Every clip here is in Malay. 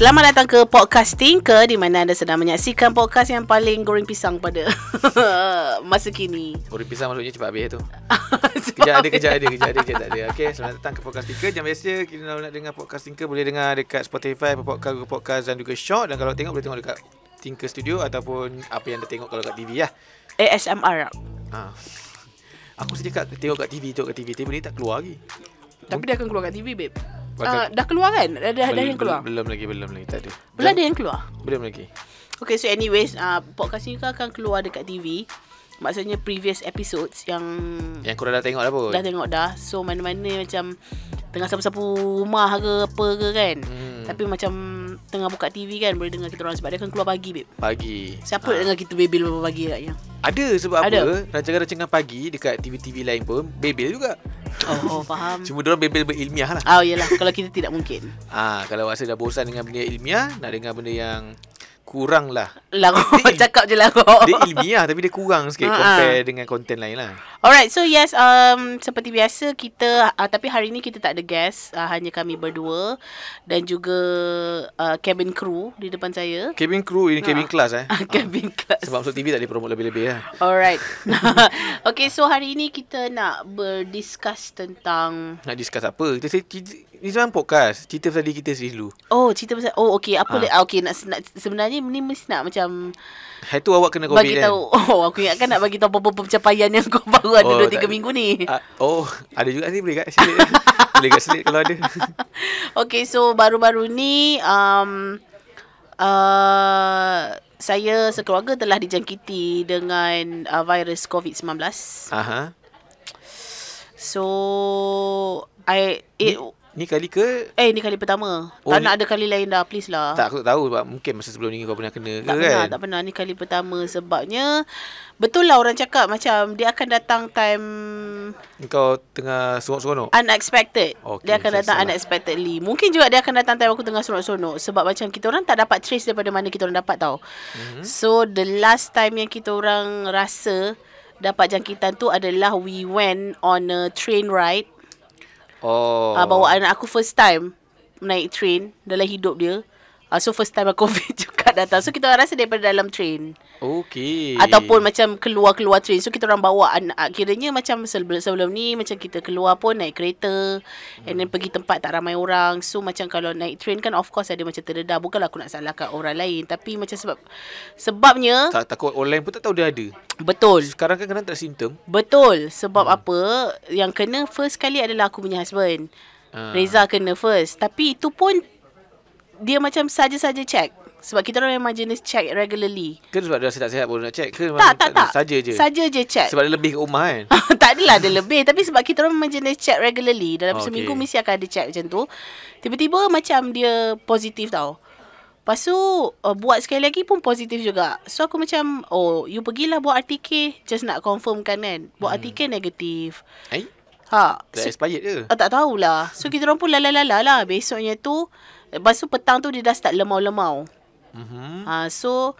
Selamat datang ke Podcast Tinker, di mana anda sedang menyaksikan podcast yang paling goreng pisang pada masa kini. Goreng pisang maksudnya cepat habis tu. Kejap ada. Okey, selamat datang ke Podcast Tinker. Macam biasa, kita nak dengar Podcast Tinker boleh dengar dekat Spotify, Podcast, Google Podcast dan juga Shock. Dan kalau tengok boleh tengok dekat Tinker Studio ataupun apa yang anda tengok kalau kat TV lah. ASMR. Aku sejak tengok kat TV, TV ni tak keluar lagi. Tapi dia akan keluar kat TV, babe. Dah keluar kan? Dah yang keluar? Belum lagi, tak ada. Belum ada yang keluar? Belum lagi. Okay, so anyways, podcast ni akan keluar dekat TV. Maksudnya previous episodes yang korang dah tengok dah pun? Dah tengok dah. So mana-mana macam tengah sapu-sapu rumah ke apa ke kan. Tapi macam tengah buka TV kan, boleh dengar kita orang. Sebab dia akan keluar pagi, babe. Pagi. Siapa nak dengar kita bebel pagi agaknya? Ada sebab apa? Rancangan-rancangan pagi dekat TV-TV lain pun bebel juga. Oh, faham. Cuma diorang bebel berilmiah lah. Oh, yelah. Kalau kita tidak mungkin. Kalau rasa dah bosan dengan benda ilmiah, nak dengar benda yang kurang lah. Cakap je lah kau. Dia ilmiah tapi dia kurang sikit compare dengan konten lain lah. Alright, so yes, seperti biasa kita, tapi hari ni kita tak ada guest, hanya kami berdua dan juga cabin crew di depan saya. Cabin crew ini cabin class Cabin class. Sebab masuk TV tak boleh promote lebih-lebih lah. Alright. Okay, so hari ni kita nak berdiscuss tentang... Nak discuss apa? Ini sebenarnya podcast. Cerita tadi kita sendiri dulu. Oh, cerita pasal... Oh, okay. Okay, nak sebenarnya ni mesti nak macam... Hai tu awak kena COVID bagi tahu. Aku ingatkan nak bagi tahu apa-apa pencapaian yang kau baru ada 2-3 minggu ni. Ada juga ni, boleh kat slide. Boleh kat slide kalau ada. Okay, so baru-baru ni saya sekeluarga telah dijangkiti dengan virus COVID-19. So Ni kali ke? Ni kali pertama. Tak nak ada kali lain dah, please lah. Tak, aku tak tahu sebab mungkin masa sebelum ni kau pernah kena ke Tak pernah. Ni kali pertama sebabnya betul lah orang cakap macam dia akan datang time kau tengah seronok-seronok. Unexpected. Okay, dia akan datang unexpectedly. Mungkin juga dia akan datang time aku tengah seronok-seronok. Sebab macam kita orang tak dapat trace daripada mana kita orang dapat tau. So the last time yang kita orang rasa dapat jangkitan tu adalah we went on a train ride. Bawa anak aku first time naik train dalam hidup dia. So first time COVID juga datang. So kita orang rasa daripada dalam train. Okay. Ataupun macam keluar train. So kita orang bawa anak. Kiranya macam sebelum ni macam kita keluar pun naik kereta. And then pergi tempat tak ramai orang. So macam kalau naik train kan of course ada macam terdedah. Bukanlah aku nak salahkan orang lain. Tapi macam sebabnya takut orang lain pun tak tahu dia ada. Betul. Sekarang kan kadang tak ada simptom. Betul. Sebab apa? Yang kena first kali adalah aku punya husband. Reza kena first. Tapi itu pun dia macam saja-saja check. Sebab kita orang memang jenis check regularly. Ke sebab dia rasa tak sihat baru nak check ke? Tak. Saja je check. Sebab dia lebih kat rumah kan? Tak adalah ada lebih. Tapi sebab kita orang memang jenis check regularly. Dalam seminggu mesti akan ada check macam tu. Tiba-tiba macam dia positif tau. Lepas tu buat sekali lagi pun positif juga. So aku macam you pergilah buat RTK. Just nak confirmkan kan. Buat RTK negatif. Dah expired ke? Tak tahulah. So kita orang pun lala-lala lah. Besoknya tu, lepas tu petang tu dia dah start lemau-lemau. So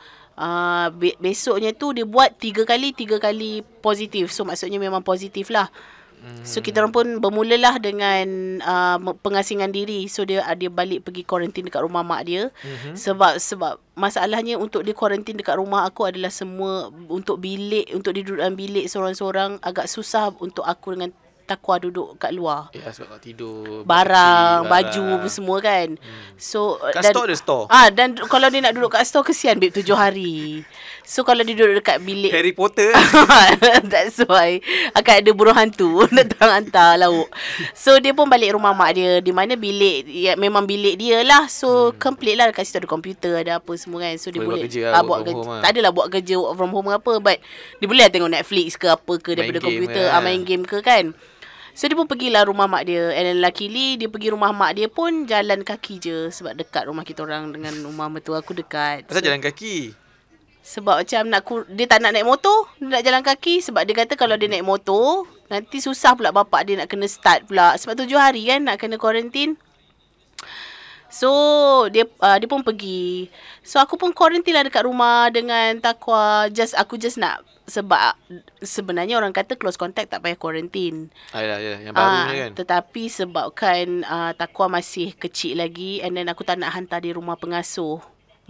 besoknya tu dia buat 3 kali positif. So maksudnya memang positif lah. So kita orang pun bermulalah dengan pengasingan diri. So dia balik pergi kuarantin dekat rumah mak dia. Sebab masalahnya untuk dia kuarantin dekat rumah aku adalah semua untuk dia duduk dalam bilik seorang-seorang agak susah untuk aku dengan takwa duduk kat luar. Sebab kat tidur barang, baju semua kan. So kat store ada store. Dan kalau dia nak duduk kat store kesian babe 7 hari. So kalau dia duduk dekat bilik Harry Potter. That's why akan ada burung hantu datang hantar lauk. So dia pun balik rumah mak dia, di mana bilik memang bilik dia lah. So complete lah, kat situ ada komputer, ada apa semua kan. So dia boleh buat kerja. Tak adalah buat kerja work from home apa, but dia boleh lah tengok Netflix ke apa ke daripada komputer, main game ke kan. So dia pun pergilah rumah mak dia. And then luckily dia pergi rumah mak dia pun jalan kaki je. Sebab dekat rumah kita orang dengan rumah mertua aku dekat. Kenapa jalan kaki? Sebab macam dia tak nak naik motor, dia nak jalan kaki. Sebab dia kata kalau dia naik motor nanti susah pula bapak dia nak kena start pula. Sebab 7 hari kan nak kena kuarantin. So dia pun pergi. So aku pun quarantine lah dekat rumah dengan Taqwa. Aku just nak, sebab sebenarnya orang kata close contact tak payah quarantine. Ayolah, yang baru ni kan. Tetapi sebabkan Taqwa masih kecil lagi, and then aku tak nak hantar di rumah pengasuh.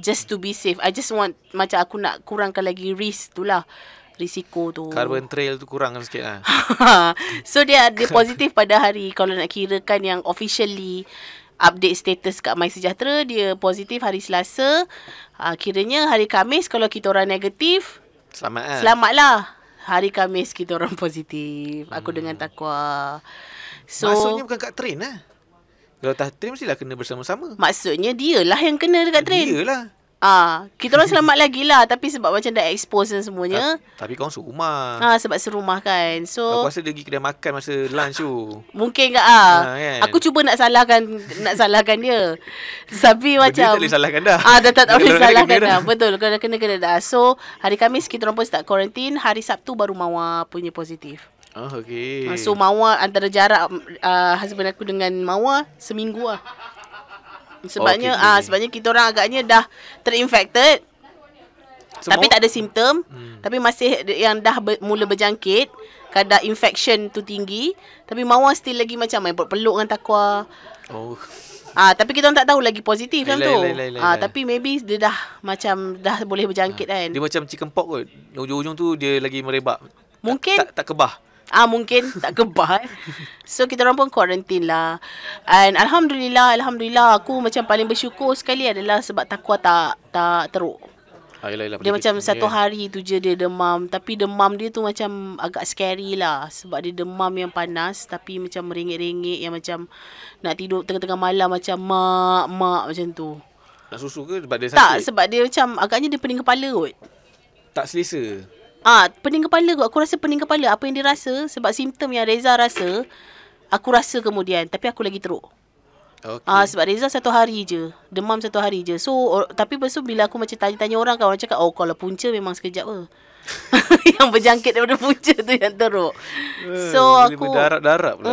Just to be safe. I just want, macam aku nak kurangkan lagi risk tu lah. Risiko tu. Carbon trail tu kurang sikit lah. So dia positif pada hari, kalau nak kirakan yang officially update status kat MySejahtera, dia positif hari Selasa. Kiranya hari Khamis kalau kita orang negatif, selamatlah. Hari Khamis kita orang positif. Aku dengan Taqwa. So maksudnya bukan kat train lah. Kalau tak train mestilah kena bersama-sama. Maksudnya dia lah yang kena dekat train. Dialah. Kita orang selamat lagi lah. Tapi sebab macam dah expose dan semuanya. Tapi korang serumah. Sebab serumah kan. So aku rasa dia pergi kedai makan masa lunch tu. Mungkin ke kan? Aku cuba nak salahkan dia. Tapi macam tak boleh salahkan dah. Tak boleh salahkan dah. Betul. Kalau kena dah. So hari Khamis kita orang pun start quarantine. Hari Sabtu baru Mawar punya positif. Okay. So Mawar, antara jarak husband aku dengan Mawar seminggu lah. Sebabnya sebabnya kita orang agaknya dah terinfected. Tapi tak ada simptom. Tapi masih yang dah mula berjangkit, kadar infection tu tinggi. Tapi Mawar still lagi macam main peluk dengan Taqwa. Tapi kita orang tak tahu lagi positif kan tu. Tapi maybe dia dah macam dah boleh berjangkit kan. Dia macam chicken pox kot. Ujung-ujung tu dia lagi merebak. Mungkin tak kebah. Mungkin tak kebal. So kita orang pun quarantine lah. And Alhamdulillah aku macam paling bersyukur sekali adalah sebab Taqwa tak teruk. Dia macam satu hari tu je dia demam. Tapi demam dia tu macam agak scary lah. Sebab dia demam yang panas, tapi macam meringit-ringit, yang macam nak tidur tengah-tengah malam macam mak macam tu. Nak susu ke sebab dia sakit? Tak, sebab dia macam agaknya dia pening kepala kot. Tak selesa. Pening kepala kot. Aku rasa pening kepala. Apa yang dia rasa, sebab simptom yang Reza rasa, aku rasa kemudian. Tapi aku lagi teruk. Sebab Reza satu hari je. Demam satu hari je. So tapi lepas tu bila aku macam tanya-tanya orang kan, orang cakap kalau punca memang sekejap ke. Yang berjangkit daripada punca tu yang teruk. So aku berdarab-darab pula.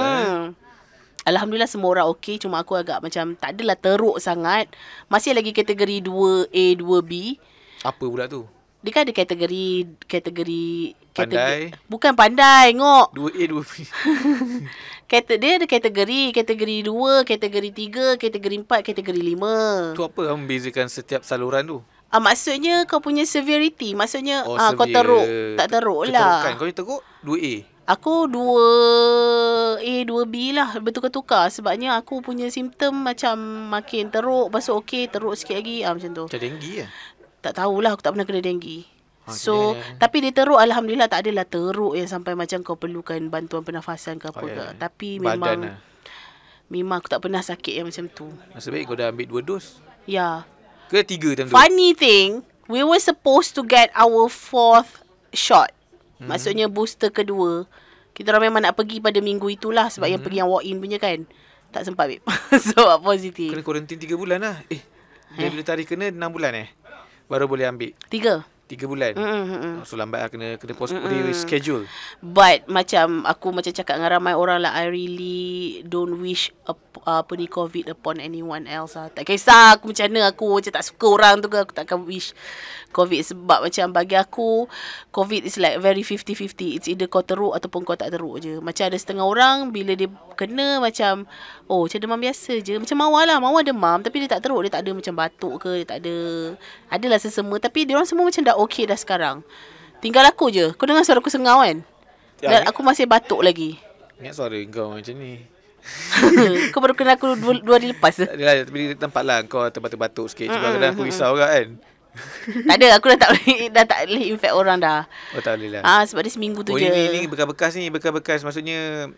Alhamdulillah semua orang okey. Cuma aku agak macam tak adalah teruk sangat. Masih lagi kategori 2A, 2B. Apa pula tu? Dia kan ada kategori pandai. Bukan pandai, ngok. 2A, 2B. Dia ada kategori 2, kategori 3, kategori 4, kategori 5. Tu apa yang membezakan setiap saluran tu? Maksudnya kau punya severity. Maksudnya kau teruk, tak teruk lah. Keterukan. Kau ni teruk 2A. Aku 2A, 2B lah. Bertukar-tukar. Sebabnya aku punya simptom macam makin teruk, lepas tu okey, teruk sikit lagi. Macam tu. Macam denggi lah. Tak tahulah, aku tak pernah kena denggi. So tapi dia teruk, Alhamdulillah tak adalah teruk yang sampai macam kau perlukan bantuan pernafasan ke apa ke. Tapi memang aku tak pernah sakit yang macam tu. Nasib baik kau dah ambil 2 dos. Ya. Ke 3 time tu? Funny thing, we were supposed to get our 4th shot. Maksudnya booster kedua. Kita orang memang nak pergi pada minggu itulah. Sebab yang pergi yang walk-in punya kan, tak sempat babe. So positif. Kena quarantine 3 bulan lah. Dia bila tarikh kena 6 bulan baru boleh ambil. 3 bulan. So lambat lah kena schedule. But macam aku macam cakap dengan ramai orang lah, I really don't wish COVID upon anyone else lah. Tak kisah aku macam mana, aku macam tak suka orang tu ke, aku takkan wish COVID. Sebab macam bagi aku, COVID is like very 50-50. It's either kau teruk ataupun kau tak teruk je. Macam ada setengah orang bila dia kena macam macam demam biasa je. Macam Mawar demam tapi dia tak teruk. Dia tak ada macam batuk ke, dia tak ada, adalah sesama. Tapi dia orang semua macam dah okey dah sekarang. Tinggal aku je. Kau dengar suara aku sengau kan? Dan aku masih batuk lagi. Ingat suara kau macam ni. Kau baru kenal aku 2 hari lepas. Tapi nampak lah kau terbatuk-batuk sikit. Cuma kadang aku risau kan. Tak ada, aku dah tak boleh infect orang dah. Tak boleh lah. Sebab dia seminggu tu je. Ini bekas-bekas maksudnya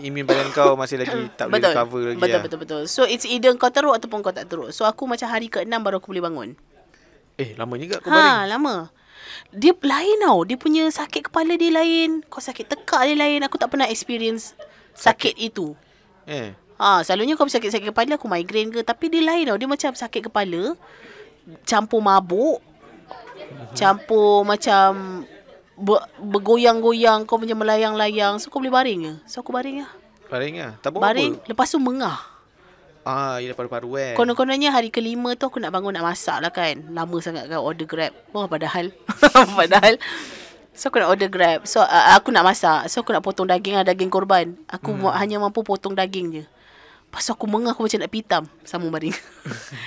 imun badan kau masih lagi tak boleh recover lagi. Betul. So it's either kau teruk ataupun kau tak teruk. So aku macam hari ke-6 baru aku boleh bangun. Lama juga kau baring. Lama. Dia lain tau. Dia punya sakit kepala dia lain. Kau sakit tekak dia lain. Aku tak pernah experience sakit itu. Selalunya kau sakit kepala, aku migraine ke. Tapi dia lain tau. Dia macam sakit kepala campur mabuk, campur macam bergoyang-goyang, kau macam melayang-layang. So kau boleh baring ke? So aku baring lah. Baring lah? Tak buat apa? Baring, lepas tu mengah. Ya paru-paru kan. Konon-kononnya hari kelima tu aku nak bangun nak masak lah kan. Lama sangat kan order Grab. Padahal padahal so aku nak order Grab. So aku nak masak. So aku nak potong daging daging korban. Aku hanya mampu potong daging je. Pas aku mengah aku macam nak pitam sambung maring.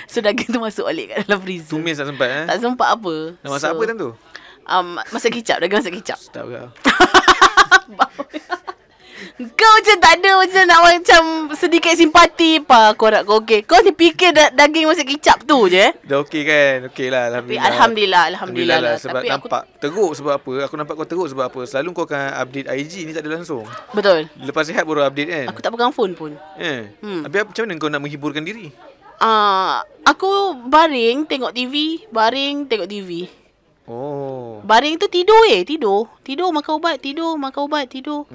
So daging tu masuk balik kat dalam freezer. Tumis tak sempat Tak sempat apa. Nak masak apa time tu? Masak kicap. Daging masak kicap. Sedap ke? Kau macam tak ada macam nak macam sedikit simpati apa korang kau okey. Kau ni fikir daging masak kicap tu je. Dah okey kan? Okey lah. Alhamdulillah lah. Sebab tapi nampak teruk sebab apa? Aku nampak kau teruk sebab apa? Selalu kau akan update IG ni tak ada langsung. Betul. Lepas sihat baru update kan? Aku tak pegang phone pun. Tapi macam mana kau nak menghiburkan diri? Aku baring tengok TV. Oh. Baring tu tidur Tidur makan ubat, tidur. Nak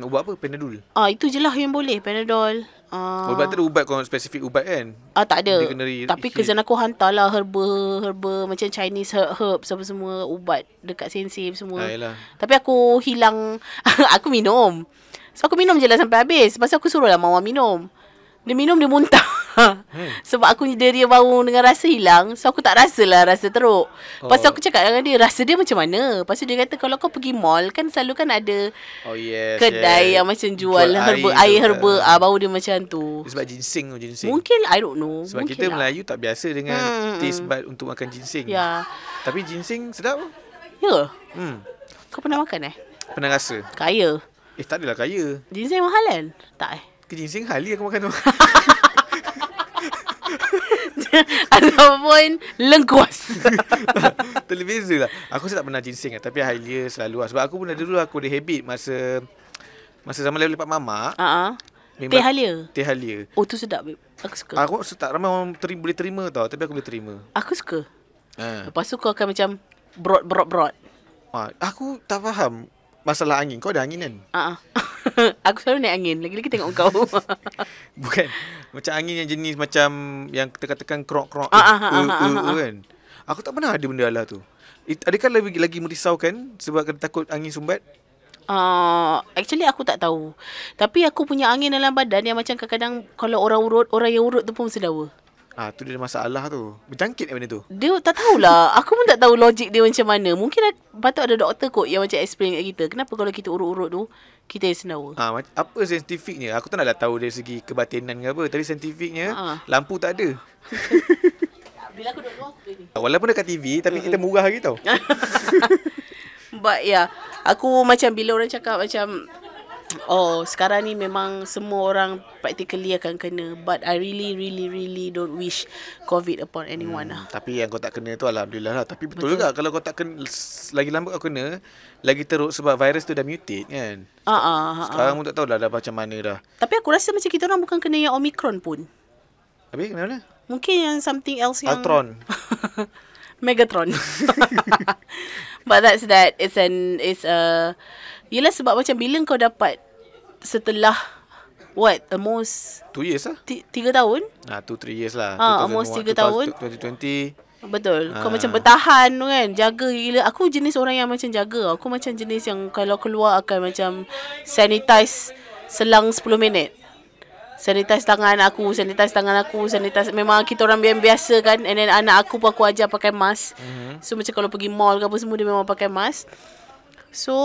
ubat apa? Panadol? Itu je lah yang boleh. Panadol. Ubat tu ada ubat kau spesifik ubat kan? Tak ada. Dia kena Tapi kerjaan aku hantar lah herba macam Chinese herbs apa semua, ubat dekat sensei semua. Yalah. Tapi aku hilang aku minum. So aku minum je lah sampai habis. Lepas tu aku suruh lah Mawar minum. Dia minum dia muntah. Sebab aku dia baru dengan rasa hilang. So aku tak rasa lah rasa teruk. Lepas tu aku cakap dengan dia, rasa dia macam mana? Lepas tu dia kata kalau kau pergi mall kan selalu kan ada kedai yang macam jual air herba. Baru dia macam tu. Sebab ginseng. Mungkin I don't know. Sebab mungkin kita lah. Melayu tak biasa dengan taste bud untuk makan ginseng. Ya. Tapi ginseng sedap. Ya. Kau pernah makan Pernah rasa? Kaya. Tak adalah kaya. Ginseng mahal kan? Tak Ginseng hali aku makan tu. Ataupun lengkuas. Terbeza lah. Aku tak pernah ginseng tapi Halia selalu lah. Sebab aku pun dulu aku ada habit masa zaman lepak mamak. Teh Halia. Teh Halia. Oh tu sedap babe. Aku suka. Aku tak ramai orang boleh terima tau. Tapi aku boleh terima. Aku suka. Lepas tu kau akan macam brot. Aku tak faham masalah angin. Kau ada angin kan? Aku selalu naik angin. Lagi-lagi tengok kau. Bukan. Macam angin yang jenis macam yang tekan-tekan krok-krok kan. Aku tak pernah ada benda lah tu. Adakah lagi merisaukan sebab kena takut angin sumbat? Actually aku tak tahu. Tapi aku punya angin dalam badan yang macam kadang-kadang kalau orang yang urut tu pun sedawa. Tu dia ada masalah tu. Berjangkit benda tu. Dia tak tahulah. Aku pun tak tahu logik dia macam mana. Mungkin patut ada doktor kot yang macam explain kat kita. Kenapa kalau kita urut-urut tu kita yang sendawa. Apa saintifiknya? Aku tak naklah tahu dari segi kebatinan ke apa. Tapi saintifiknya lampu tak ada. Bila aku duduk luar aku ni. Walaupun dekat TV tapi kita murah lagi tau. But aku macam bila orang cakap macam sekarang ni memang semua orang practically akan kena. But I really don't wish COVID upon anyone lah. Tapi yang kau tak kena tu alhamdulillah lah. Tapi betul juga kalau kau tak kena, lagi lambat kau kena, lagi teruk sebab virus tu dah mutate kan. Sekarang pun tak tahu dah macam mana dah. Tapi aku rasa macam kita orang bukan kena yang Omicron pun. Habis kenapa? Mungkin yang something else yang Ultron. Megatron. But that's that. Yelah sebab macam bila kau dapat setelah almost 2 years lah. 3 tahun? 2-3 years lah. Almost 3 tahun. 2020. Betul. Kau macam bertahan tu kan. Jaga gila. Aku jenis orang yang macam jaga. Aku macam jenis yang kalau keluar akan macam sanitize selang 10 minit. Sanitize tangan aku. Memang kita orang biasa kan. And then anak aku pun aku ajar pakai mask. So macam kalau pergi mall ke apa semua dia memang pakai mask. So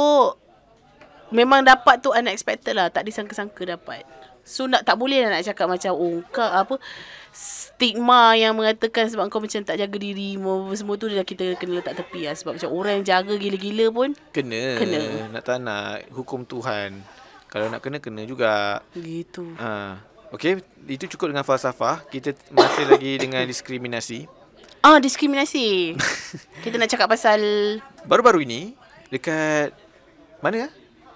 memang dapat tu unexpected lah. Tak disangka-sangka dapat. So tak boleh lah nak cakap macam stigma yang mengatakan sebab kau macam tak jaga diri semua tu dah kita kena letak tepi lah. Sebab macam orang yang jaga gila-gila pun Kena. Nak tak nak hukum Tuhan. Kalau nak kena juga. Gitu. Okay, itu cukup dengan falsafah. Kita masih lagi dengan diskriminasi. Diskriminasi. Kita nak cakap pasal baru-baru ini dekat mana?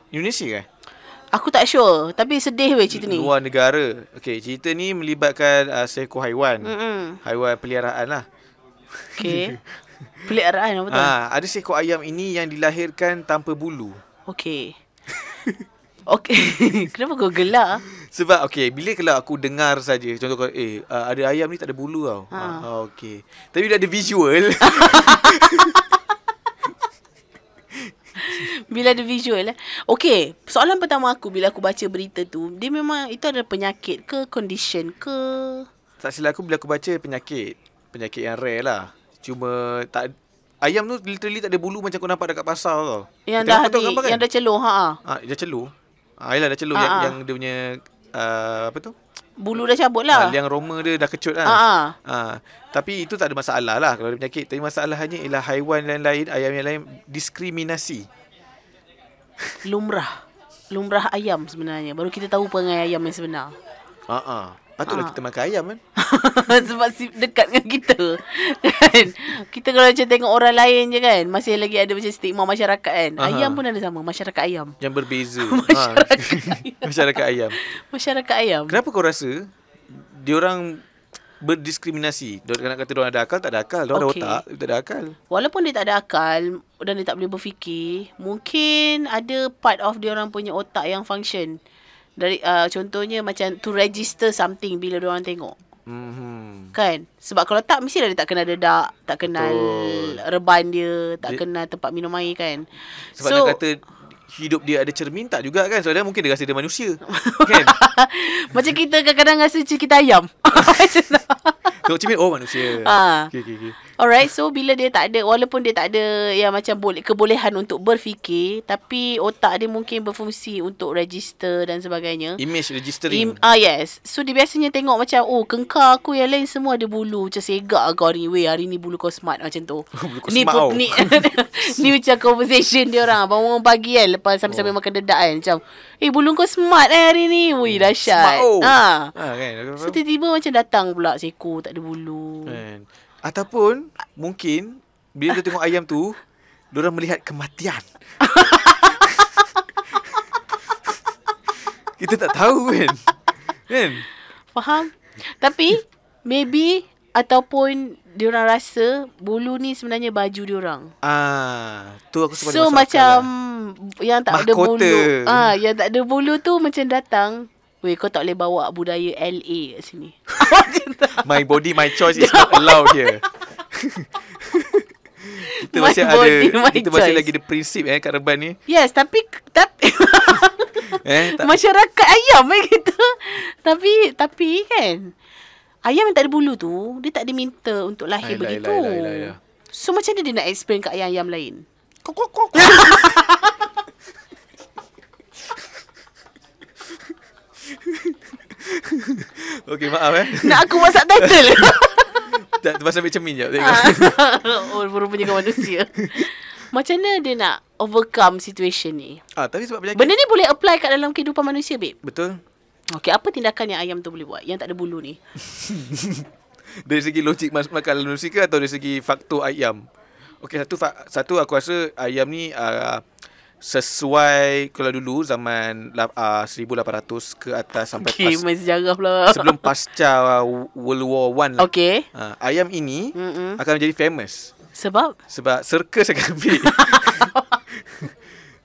Indonesia kan? Aku tak sure. Tapi sedih weh cerita ni. Luar negara. Okay, cerita ni melibatkan seekor haiwan. Haiwan peliharaan lah. Okay. Peliharaan apa tu? Ada seekor ayam ini yang dilahirkan tanpa bulu. Okay. Kenapa kau gelak? Sebab bila kalau aku dengar saja, contoh kau ada ayam ni tak ada bulu tau. Okay. Tapi bila ada visual. Bila ada visual Okay, soalan pertama aku bila aku baca berita tu, dia memang itu ada penyakit ke condition ke? tak silap aku bila aku baca penyakit yang rare lah. Cuma tak, ayam tu literally tak ada bulu macam kau nampak dekat pasar tau. Yang dah yang dah celuh. Dah celuh. Yelah dah celuh yang dia punya apa tu? Bulu dah cabut lah. Liang roma dia dah kecut lah. Tapi itu tak ada masalah lah kalau ada penyakit. Tapi masalahnya ialah haiwan lain-lain, ayam yang lain diskriminasi. Lumrah ayam sebenarnya. Baru kita tahu perangai ayam yang sebenar. Patutlah kita makan ayam kan. Sebab dekat dengan kita kan. Kita kalau macam tengok orang lain je kan, masih lagi ada macam stigma masyarakat kan. Ayam pun ada sama, masyarakat ayam. Yang berbeza. Masyarakat ayam. Masyarakat ayam. Kenapa kau rasa diorang berdiskriminasi? Diorang nak kata diorang ada akal, tak ada akal. Diorang ada otak, tak ada akal. Walaupun dia tak ada akal dan dia tak boleh berfikir, mungkin ada part of diorang punya otak yang function. Dari contohnya macam to register something bila diorang tengok. Kan? Sebab kalau tak, mesti dia tak kenal dedak, tak kenal reban dia, tak kenal tempat minum air kan. Sebab dia kata hidup dia ada cermin, tak juga kan. Sebab dia mungkin dia rasa dia manusia. Kan? Macam kita kadang-kadang rasa kita ayam. Tengok cermin, oh manusia. Okay. Alright, so bila dia tak ada, walaupun dia tak ada yang macam kebolehan untuk berfikir, tapi otak dia mungkin berfungsi untuk register dan sebagainya. Image registering. Yes. So dia biasanya tengok macam, oh kengkar aku yang lain semua ada bulu. Macam segak kau ni, weh hari ni bulu kau smart macam tu. Bulu kau smart. Ni macam conversation dia orang. Bangun pagi kan, lepas sambil-sambil makan dedak kan. Macam, bulu kau smart hari ni. Wih dahsyat. Kan? So tiba-tiba macam datang pula seekor tak ada bulu. Kan? Ataupun mungkin bila dia tengok ayam tu, diorang melihat kematian. Kita tak tahu kan. Faham? Tapi maybe ataupun diorang rasa bulu ni sebenarnya baju diorang. Tu aku sebab so macam yang tak mahkota. Ada bulu. Yang tak ada bulu tu macam datang, weh kau tak boleh bawa budaya LA kat sini. My body, my choice is not allowed here. Kita masih masih lagi ada prinsip kat Reban ni. Yes, tapi masyarakat ayam kita. Tapi kan, ayam yang tak ada bulu tu, dia tak diminta untuk lahir begitu. So macam mana dia nak explain kat ayam-ayam lain? Okay, maaf Nak aku masak title. Tak, terpaksa ambil cermin je. Rupa-rupanya kau manusia. Macam mana dia nak overcome situation ni? Tapi sebab penyakit, benda ni boleh apply kat dalam kehidupan manusia, babe. Betul. Okay, apa tindakan yang ayam tu boleh buat yang tak ada bulu ni? Dari segi logik makan manusia ke, atau dari segi faktor ayam? Okay, satu aku rasa ayam ni sesuai kalau dulu zaman 1800 ke atas sampai main sejarah pula. Sebelum pasca World War I lah. Okay. Ayam ini akan menjadi famous. Sebab circus akan ambil.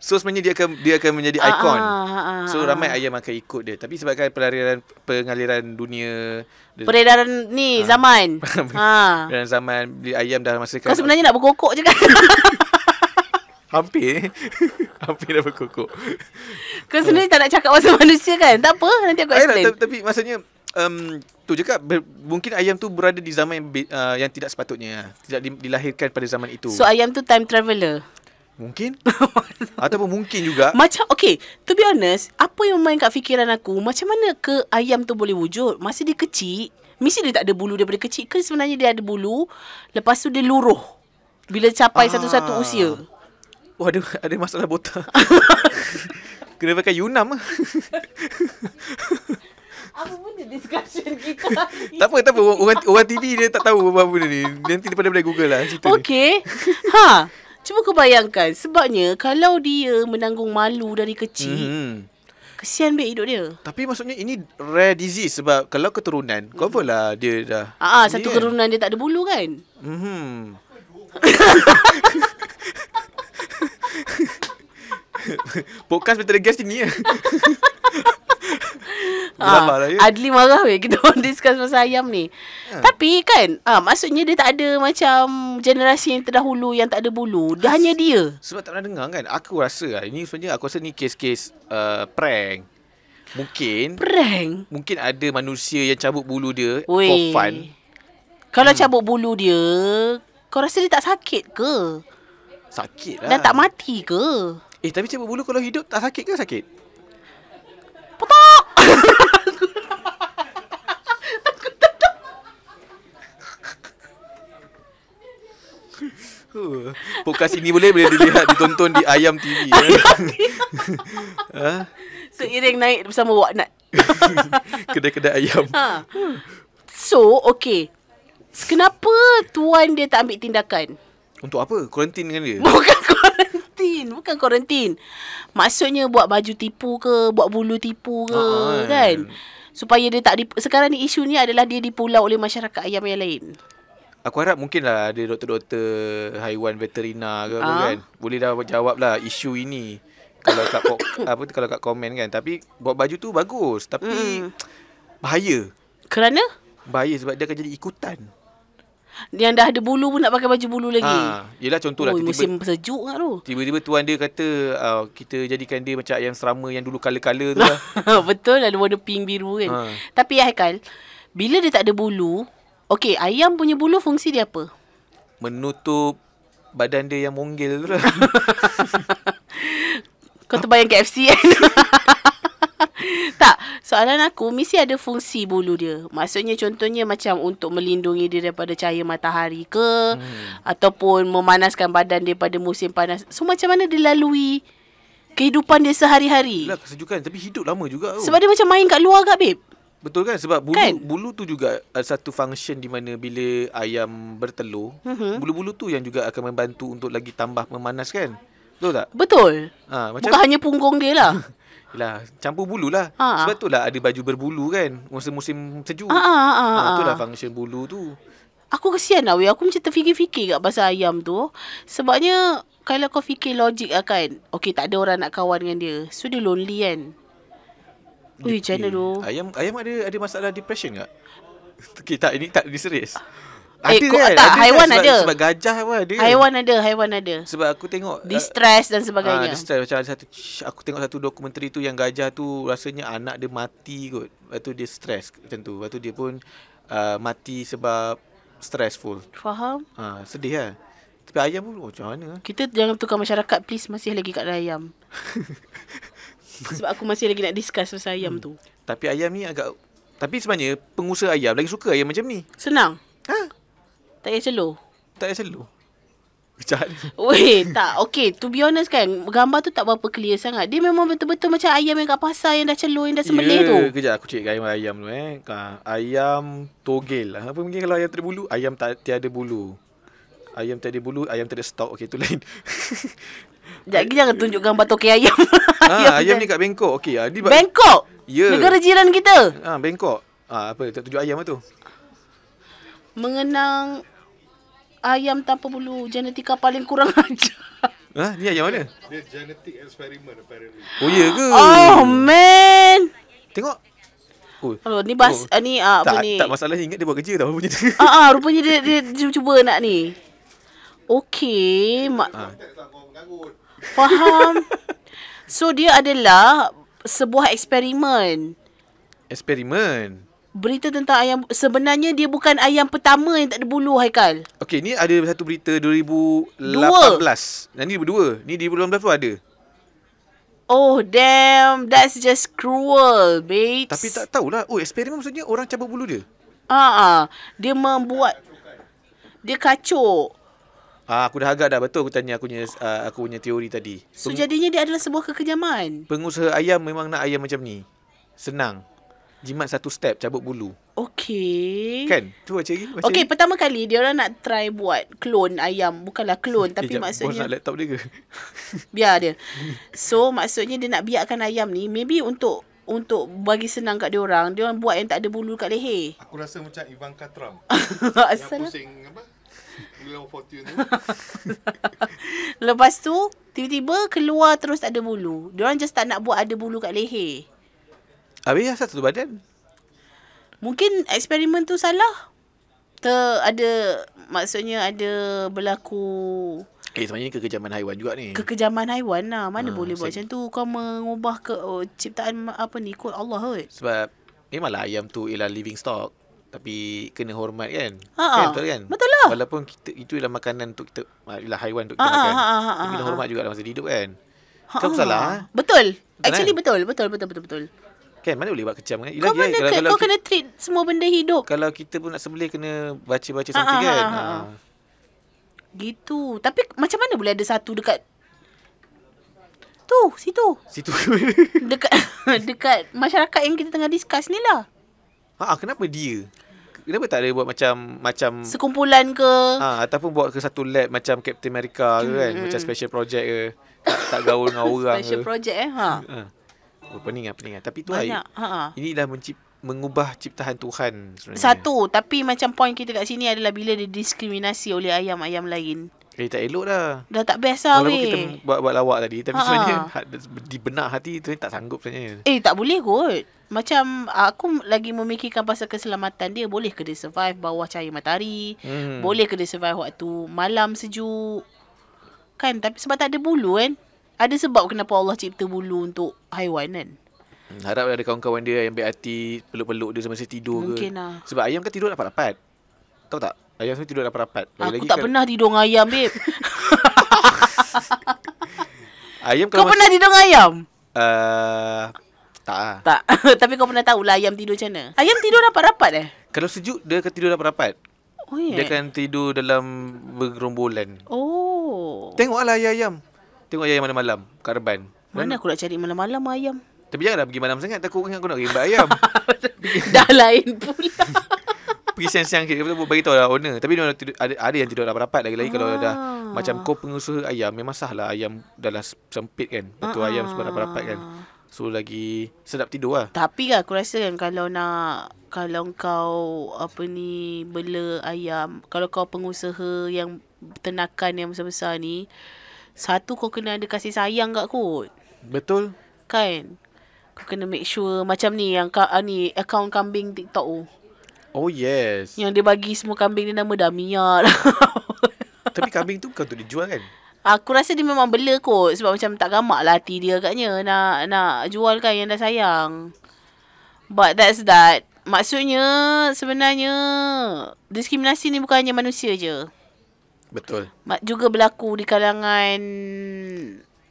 So sebenarnya dia akan menjadi ikon. So ramai ayam akan ikut dia. Tapi sebabkan pengaliran dunia, peredaran ni zaman. Dan zaman bila ayam dah masakan. Kau sebenarnya nak berkokok je kan? Hampir dah berkokok. Kau sebenarnya tak nak cakap pasal manusia kan? Tak apa, nanti aku explain. Tapi maksudnya tu je kak, mungkin ayam tu berada di zaman yang tidak sepatutnya, tidak dilahirkan pada zaman itu. So ayam tu time traveller? Mungkin. Ataupun mungkin juga macam, okay, to be honest, apa yang main kat fikiran aku, macam mana ke ayam tu boleh wujud? Masa dia kecil, mesti dia tak ada bulu daripada kecil ke sebenarnya dia ada bulu, lepas tu dia luruh bila capai satu-satu usia? Oh, ada masalah botak. Kena pakai Yunam. Apa benda discussion kita? Tak apa. Orang TV dia tak tahu apa benda ni. Nanti daripada Google lah cerita ni. Okay. Cuba kau bayangkan. Sebabnya kalau dia menanggung malu dari kecil, kesian baik hidup dia. Tapi maksudnya ini rare disease. Sebab kalau keturunan, confirm lah dia dah. Satu keturunan dia tak ada bulu kan? Podcast betul guest ni. Adli marah kita orang discuss pasal ayam ni. Tapi kan maksudnya dia tak ada macam generasi yang terdahulu yang tak ada bulu. Dah hanya dia. Sebab tak pernah dengar kan. Aku rasa ini sebenarnya, aku rasa ni kes-kes prank. Prank? Mungkin ada manusia yang cabut bulu dia for Weh. fun. Kalau cabut bulu dia, kau rasa dia tak sakit ke? Sakit lah. Dan tak mati ke? Tapi cabut bulu kalau hidup tak sakit ke sakit? Potok! Podcast ini boleh dilihat, ditonton di Ayam TV. Seiring naik bersama Wak Nat. Kedai-kedai ayam. So, okay. Kenapa tuan dia tak ambil tindakan? Untuk apa? Kuarantin dengan dia? Bukan kuarantin. Maksudnya buat baju tipu ke, buat bulu tipu ke, kan? Supaya dia tak sekarang ni isu ni adalah dia dipulau oleh masyarakat ayam yang lain. Aku harap mungkin lah ada doktor-doktor haiwan veterina ke apa kan. Boleh dah jawab lah isu ini. Kalau kat komen kan. Tapi buat baju tu bagus. Tapi bahaya. Kerana? Bahaya sebab dia akan jadi ikutan. Yang dah ada bulu pun nak pakai baju bulu lagi. Yelah contohlah. Musim sejuk kan tu. Tiba-tiba tuan dia kata kita jadikan dia macam ayam serama yang dulu colour-colour tu lah. Betul, ada warna pink biru kan. Tapi Haikal, bila dia tak ada bulu, okey, ayam punya bulu fungsi dia apa? Menutup badan dia yang monggel tu lah. Kau terbayang KFC kan? Tak, soalan aku mesti ada fungsi bulu dia. Maksudnya contohnya macam untuk melindungi dia daripada cahaya matahari ke, ataupun memanaskan badan dia pada musim panas. So macam mana dia lalui kehidupan dia sehari-hari? Itulah kesejukan, tapi hidup lama juga tu. Sebab dia macam main kat luar kat babe. Betul kan? Sebab bulu tu juga ada satu function di mana bila ayam bertelur, bulu-bulu tu yang juga akan membantu untuk lagi tambah memanaskan. Betul tak? Betul. Macam bukan hanya punggung dia lah. Yelah, campur bulu lah. Sebab tu lah ada baju berbulu kan, musim-musim sejuk. Itulah function bulu tu. Aku kesian lah weh. Aku macam terfikir-fikir kat pasal ayam tu. Sebabnya kalau kau fikir logik lah kan, okay, tak ada orang nak kawan dengan dia, so dia lonely kan. Ui, macam mana tu? Ayam ada masalah depression tak? Okay, tak, ini tak serius. Tak, haiwan ada. Sebab gajah pun ada. Haiwan ada. Sebab aku tengok distress dan sebagainya. Distress macam ada aku tengok satu dokumentari tu yang gajah tu rasanya anak dia mati kot. Lepas tu dia stress macam tu. Lepas tu dia pun mati sebab stressful. Faham? Sedih lah. Tapi ayam pun macam mana? Kita jangan tukar masyarakat please, masih lagi kat ayam. Sebab aku masih lagi nak discuss pasal ayam tu. Tapi ayam ni tapi sebenarnya pengusaha ayam lagi suka ayam macam ni. Senang. Tak payah celur. Tak payah celur. Macam weh, tak. Okay, to be honest kan, gambar tu tak berapa clear sangat. Dia memang betul-betul macam ayam yang kat pasar yang dah celur, yang dah sembelih tu. Kejap aku cek ayam tu ayam togel lah. Apa mungkin kalau ayam tak ada bulu? Ayam tiada bulu. Ayam tiada bulu, ayam tiada stok. Okay, tu lain. Jangan tunjuk gambar toke ayam. Ayam ni kat Bangkok. Okay, Bangkok? Ya. Negara jiran kita. Bangkok. Apa? Tak tunjuk ayam tu. Mengenang ayam tanpa bulu, genetika paling kurang ajar. Ni ayam mana? Dia genetic experiment apparently. Oh, ya ke? Oh, man. Tengok. Ni ni apa ni? Tak masalah, ingat dia buat kerja tau rupanya. Rupanya dia cuba nak ni. Okey, faham. So dia adalah sebuah eksperimen. Berita tentang ayam. Sebenarnya dia bukan ayam pertama yang tak ada bulu, Haikal. Okey, ni ada satu berita 2018. Dan ni 2002. Ni 2018 tu ada. Oh damn, that's just cruel, babes. Tapi tak tahulah. Eksperimen maksudnya orang cabut bulu dia. Dia membuat, dia kacau. Aku dah agak dah betul aku tanya aku punya teori tadi. So jadinya dia adalah sebuah kekejaman. Pengusaha ayam memang nak ayam macam ni. Senang. Jimat satu step, cabut bulu. Okey. Kan? Tu baca lagi. Okey, pertama kali dia orang nak try buat klon ayam. Bukanlah klon tapi maksudnya. Bos nak laptop dia ke? Biar dia. So maksudnya dia nak biarkan ayam ni maybe untuk bagi senang kat dia orang buat yang tak ada bulu kat leher. Aku rasa macam Ivanka Trump. Asal yang pusing apa? Wheel of Fortune tu. Lepas tu tiba-tiba keluar terus tak ada bulu. Dia orang just tak nak buat ada bulu kat leher. Habis asal satu badan? Mungkin eksperimen tu salah. Maksudnya ada berlaku Sebenarnya kekejaman haiwan juga ni. Kekejaman haiwan lah. Mana boleh buat saya- macam tu. Kau mengubah ciptaan apa ni, ikut Allah kot. Sebab memanglah ayam tu ialah living stock. Tapi kena hormat kan. Ha, Betul kan? betul lah. Walaupun itu ialah makanan untuk kita, ialah haiwan untuk kita makan. Tapi kena hormat juga dalam masa dia hidup kan. Kau salah. Betul. Betul Actually kan? betul. Kan mana boleh buat kejam kan? Kau mana kau kena treat semua benda hidup. Kalau kita pun nak sembelih kena baca-baca something kan. Gitu. Tapi macam mana boleh ada satu dekat situ. Situ. Dekat masyarakat yang kita tengah discuss ni lah. Kenapa dia? Kenapa tak ada buat macam Sekumpulan ke? ataupun buat ke satu lab macam Captain America ke kan, macam special project ke. Tak gaul dengan orang Special ke. project Peningan. Tapi tu Banyak. inilah mengubah ciptaan Tuhan sebenarnya. Satu, tapi macam point kita kat sini adalah bila didiskriminasi oleh ayam-ayam lain. Tak elok dah. Dah tak best lah Walaupun kita weh. buat lawak tadi, tapi sebenarnya di benak hati tu tak sanggup sebenarnya. Tak boleh kot. Macam aku lagi memikirkan pasal keselamatan dia. Boleh ke dia survive bawah cahaya matahari? Boleh ke dia survive waktu malam sejuk? Kan, tapi sebab tak ada bulu kan. Ada sebab kenapa Allah cipta bulu untuk haiwan kan. Harap ada kawan-kawan dia yang baik hati, peluk-peluk dia semasa tidur Mungkin ke. lah. Sebab ayam kan tidur rapat-rapat. Tahu tak? Ayam tu tidur rapat-rapat. Aku tak pernah tidur dengan ayam, babe. Ayam Kau kalau pernah tidur dengan ayam? tak lah. Tak. Tapi kau pernah tahulah ayam tidur macam mana? Ayam tidur rapat-rapat Kalau sejuk, dia akan tidur rapat-rapat. Oh, ya. Dia akan tidur dalam bergerombolan. Oh. Tengoklah ayam. Tengok ayam malam-malam kat reban. Mana aku nak cari malam-malam ayam? Tapi janganlah pergi malam sangat. Takut ingat aku nak rimbat ayam. Dah lain pula. Pergi siang-siang sikit. Bagi tahu lah owner. Tapi dia tidur, ada yang tidur rapat-rapat. Lagi-lagi kalau dah macam kau pengusaha ayam, memang sah lah ayam dalam sempit kan. Betul ayam semua rapat-rapat kan. So lagi sedap tidur lah. Tapi kan aku rasa kan kalau kau bela ayam, kalau kau pengusaha yang ternakan yang besar-besar ni, satu kau kena ada kasih sayang kat kot. Betul. Kan? Kau kena make sure macam ni yang ni akaun kambing TikTok tu. Oh yes. Yang dia bagi semua kambing dia nama Damia lah. Tapi kambing tu bukan untuk dijual kan? Aku rasa dia memang bela kot. Sebab macam tak gamak lah hati dia agaknya nak jual kan yang dah sayang. But that's that. Maksudnya sebenarnya diskriminasi ni bukan hanya manusia je. Betul. Juga berlaku di kalangan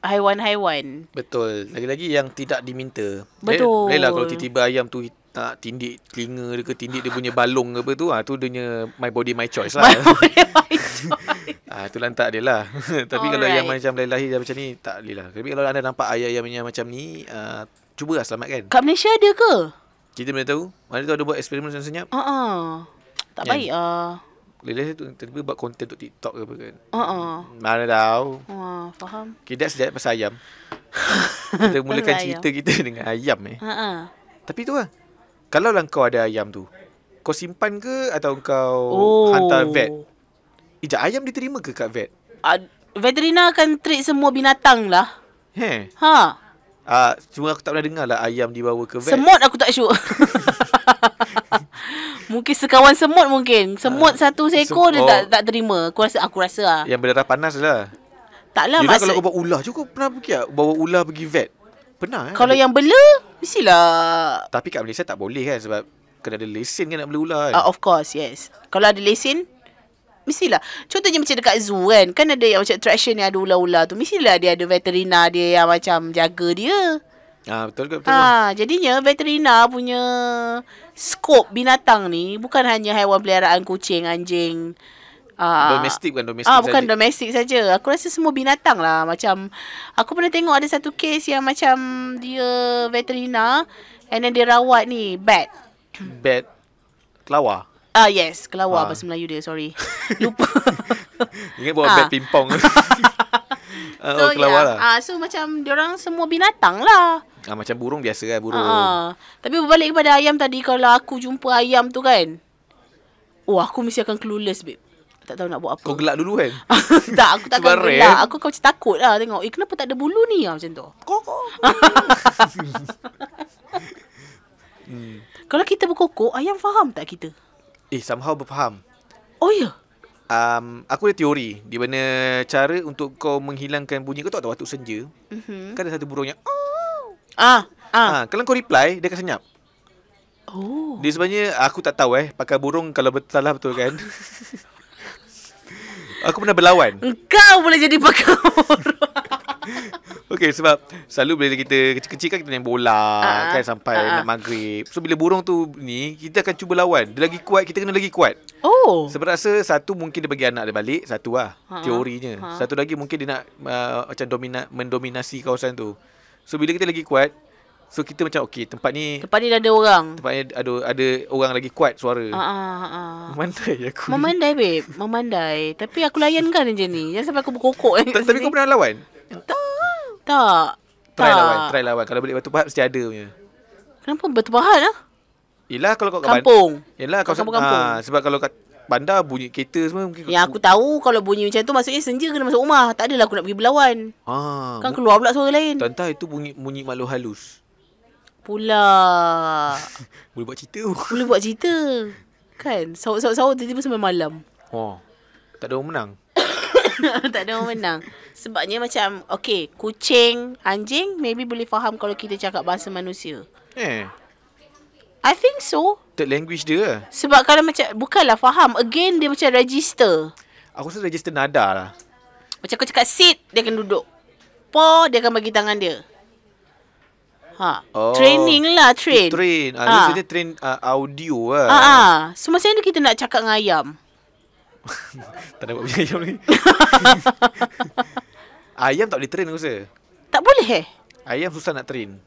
haiwan-haiwan. Betul. Lagi-lagi yang tidak diminta. Betul. Lainlah kalau tiba-tiba ayam tu tak tindik telinga dia ke, tindik dia punya balung ke apa tu, tu dia punya my body my choice lah. Tu lantak dia lah. Tapi kalau yang macam lahir macam ni tak boleh lah. Tapi kalau anda nampak ayam yang macam ni, cubalah selamatkan. Kat Malaysia ada ke? Kita mana tahu? Mana tu ada buat eksperimen senyap. Tak baik Lepas tu tiba-tiba buat konten untuk TikTok ke apa kan. Mana tahu. Faham. Okay, that's that pasal ayam. Kita mulakan cerita kita dengan ayam Tapi tu lah, kalau lah kau ada ayam tu, kau simpan ke atau kau hantar vet? Sekejap, ayam diterima ke kat vet? Veterina akan treat semua binatang lah. Cuma aku tak pernah dengar lah ayam dibawa ke vet. Semut aku tak sure. Mungkin sekawan semut mungkin. Semut satu seekor dia tak terima. Aku rasa lah. Yang berdarah panas lah. Taklah maksud. Kalau kau bawa ular je, kau pernah pergi tak? Bawa ular pergi vet? Pernah Kalau yang bela, mestilah. Tapi kat Malaysia tak boleh kan, sebab kena ada lesen kan nak bela ular kan. Of course, yes. Kalau ada lesen, mestilah. Contohnya macam dekat zoo kan. Kan ada yang macam attraction yang ada ular-ular tu. Mestilah dia ada veterina dia yang macam jaga dia. Betul ke? Betul. Jadinya veterina punya skop binatang ni bukan hanya haiwan peliharaan, kucing, anjing. Domestik bukan domestik bukan domestik saja. Aku rasa semua binatang lah. Macam aku pernah tengok ada satu kes yang macam dia veterina and then dia rawat ni bat. Bat kelawar. Yes, kelawar bahasa Melayu dia, sorry. Lupa. Ingat bawa bat pingpong. So kelawar lah. So macam diorang semua binatang lah. Macam burung biasa kan, burung. Tapi berbalik kepada ayam tadi, kalau aku jumpa ayam tu kan, aku mesti akan clueless, babe. Tak tahu nak buat apa. Kau gelak dulu kan? Tak, aku tak akan gelak. Aku macam takut lah tengok. Kenapa tak ada bulu ni lah macam tu. Hmm. Kalau kita berkokok, ayam faham tak kita? Somehow berfaham. Oh ya? aku ada teori di mana cara untuk kau menghilangkan bunyi. Kau tahu waktu senja kan ada satu burung yang kalau kau reply dia akan senyap. Oh. Dia sebenarnya aku tak tahu pakar burung kalau salah betul kan. Aku pernah berlawan. Engkau boleh jadi pakar burung. Okey, sebab selalu bila kita kecil-kecil kan kita main bola kan sampai nak maghrib. So bila burung tu ni kita akan cuba lawan. Dia lagi kuat, kita kena lagi kuat. Oh. Sebab rasa satu mungkin dia bagi anak dia balik, satu lah teorinya. Satu lagi mungkin dia nak macam mendominasi kawasan tu. So bila kita lagi kuat, so kita macam okey, tempat ni dah ada orang. Tempat ni ada orang lagi kuat suara. Memandai aku. Memandai babe, memandai. Tapi aku layankan je ni. Jangan sampai aku berkokok. Tapi kau pernah lawan? Tak. Try lawan. Kalau balik Batu Pahat mesti ada punya. Kenapa Batu Pahat lah? Yelah kalau kat kampung. Yelah kalau kampung. sebab kalau kat bandar bunyi kereta semua mungkin. Yang aku tahu kalau bunyi macam tu maksudnya senja kena masuk rumah. Tak adalah aku nak pergi berlawan. Kan keluar pula suara lain. Tentang itu bunyi makhluk halus. Pula. Boleh buat cerita. Boleh buat cerita. Kan? Sahur tiba-tiba sampai malam. Tak ada orang menang. Tak ada orang menang. Sebabnya macam okay, kucing, anjing maybe boleh faham kalau kita cakap bahasa manusia. I think so. Third language dia lah. Sebab kalau macam bukanlah faham, again dia macam register. Aku rasa register nada lah. Macam kau cakap sit, dia akan duduk. Po, dia akan bagi tangan dia. Training lah, train. Dia train audio lah. So macam mana kita nak cakap dengan ayam? Tak dapat punya ayam ni. Ayam tak boleh train aku rasa. Tak boleh Ayam susah nak train.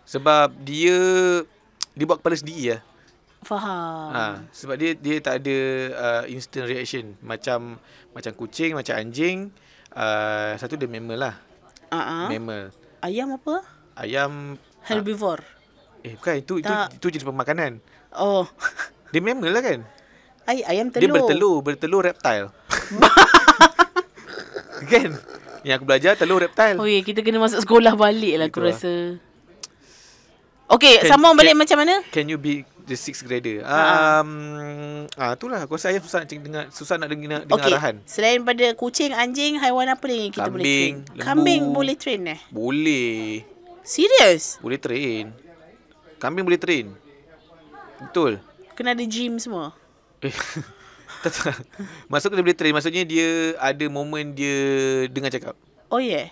Sebab dia buat kepala sendiri lah. Faham. Sebab dia tak ada instant reaction. Macam kucing, macam anjing. Satu dia mammal lah. Mammal. Ayam apa? Ayam herbivore. Bukan, itu jenis pemakanan. Oh. Dia mammal lah kan? Ayam telur. Dia bertelur reptile. Kan? Yang aku belajar telur reptile. Oh ya, kita kena masuk sekolah balik lah aku rasa. Okay, sambung balik macam mana? Can you be the sixth grader? Itulah aku rasa ayam susah nak dengar arahan. Selain pada kucing, anjing, haiwan apa lagi kita boleh train? Lembu. Kambing boleh train Boleh. Serius? Boleh train. Kambing boleh train. Betul. Kena ada gym semua. Tak. Maksud dia boleh train. Maksudnya dia ada momen dia dengar cakap. Oh yeah.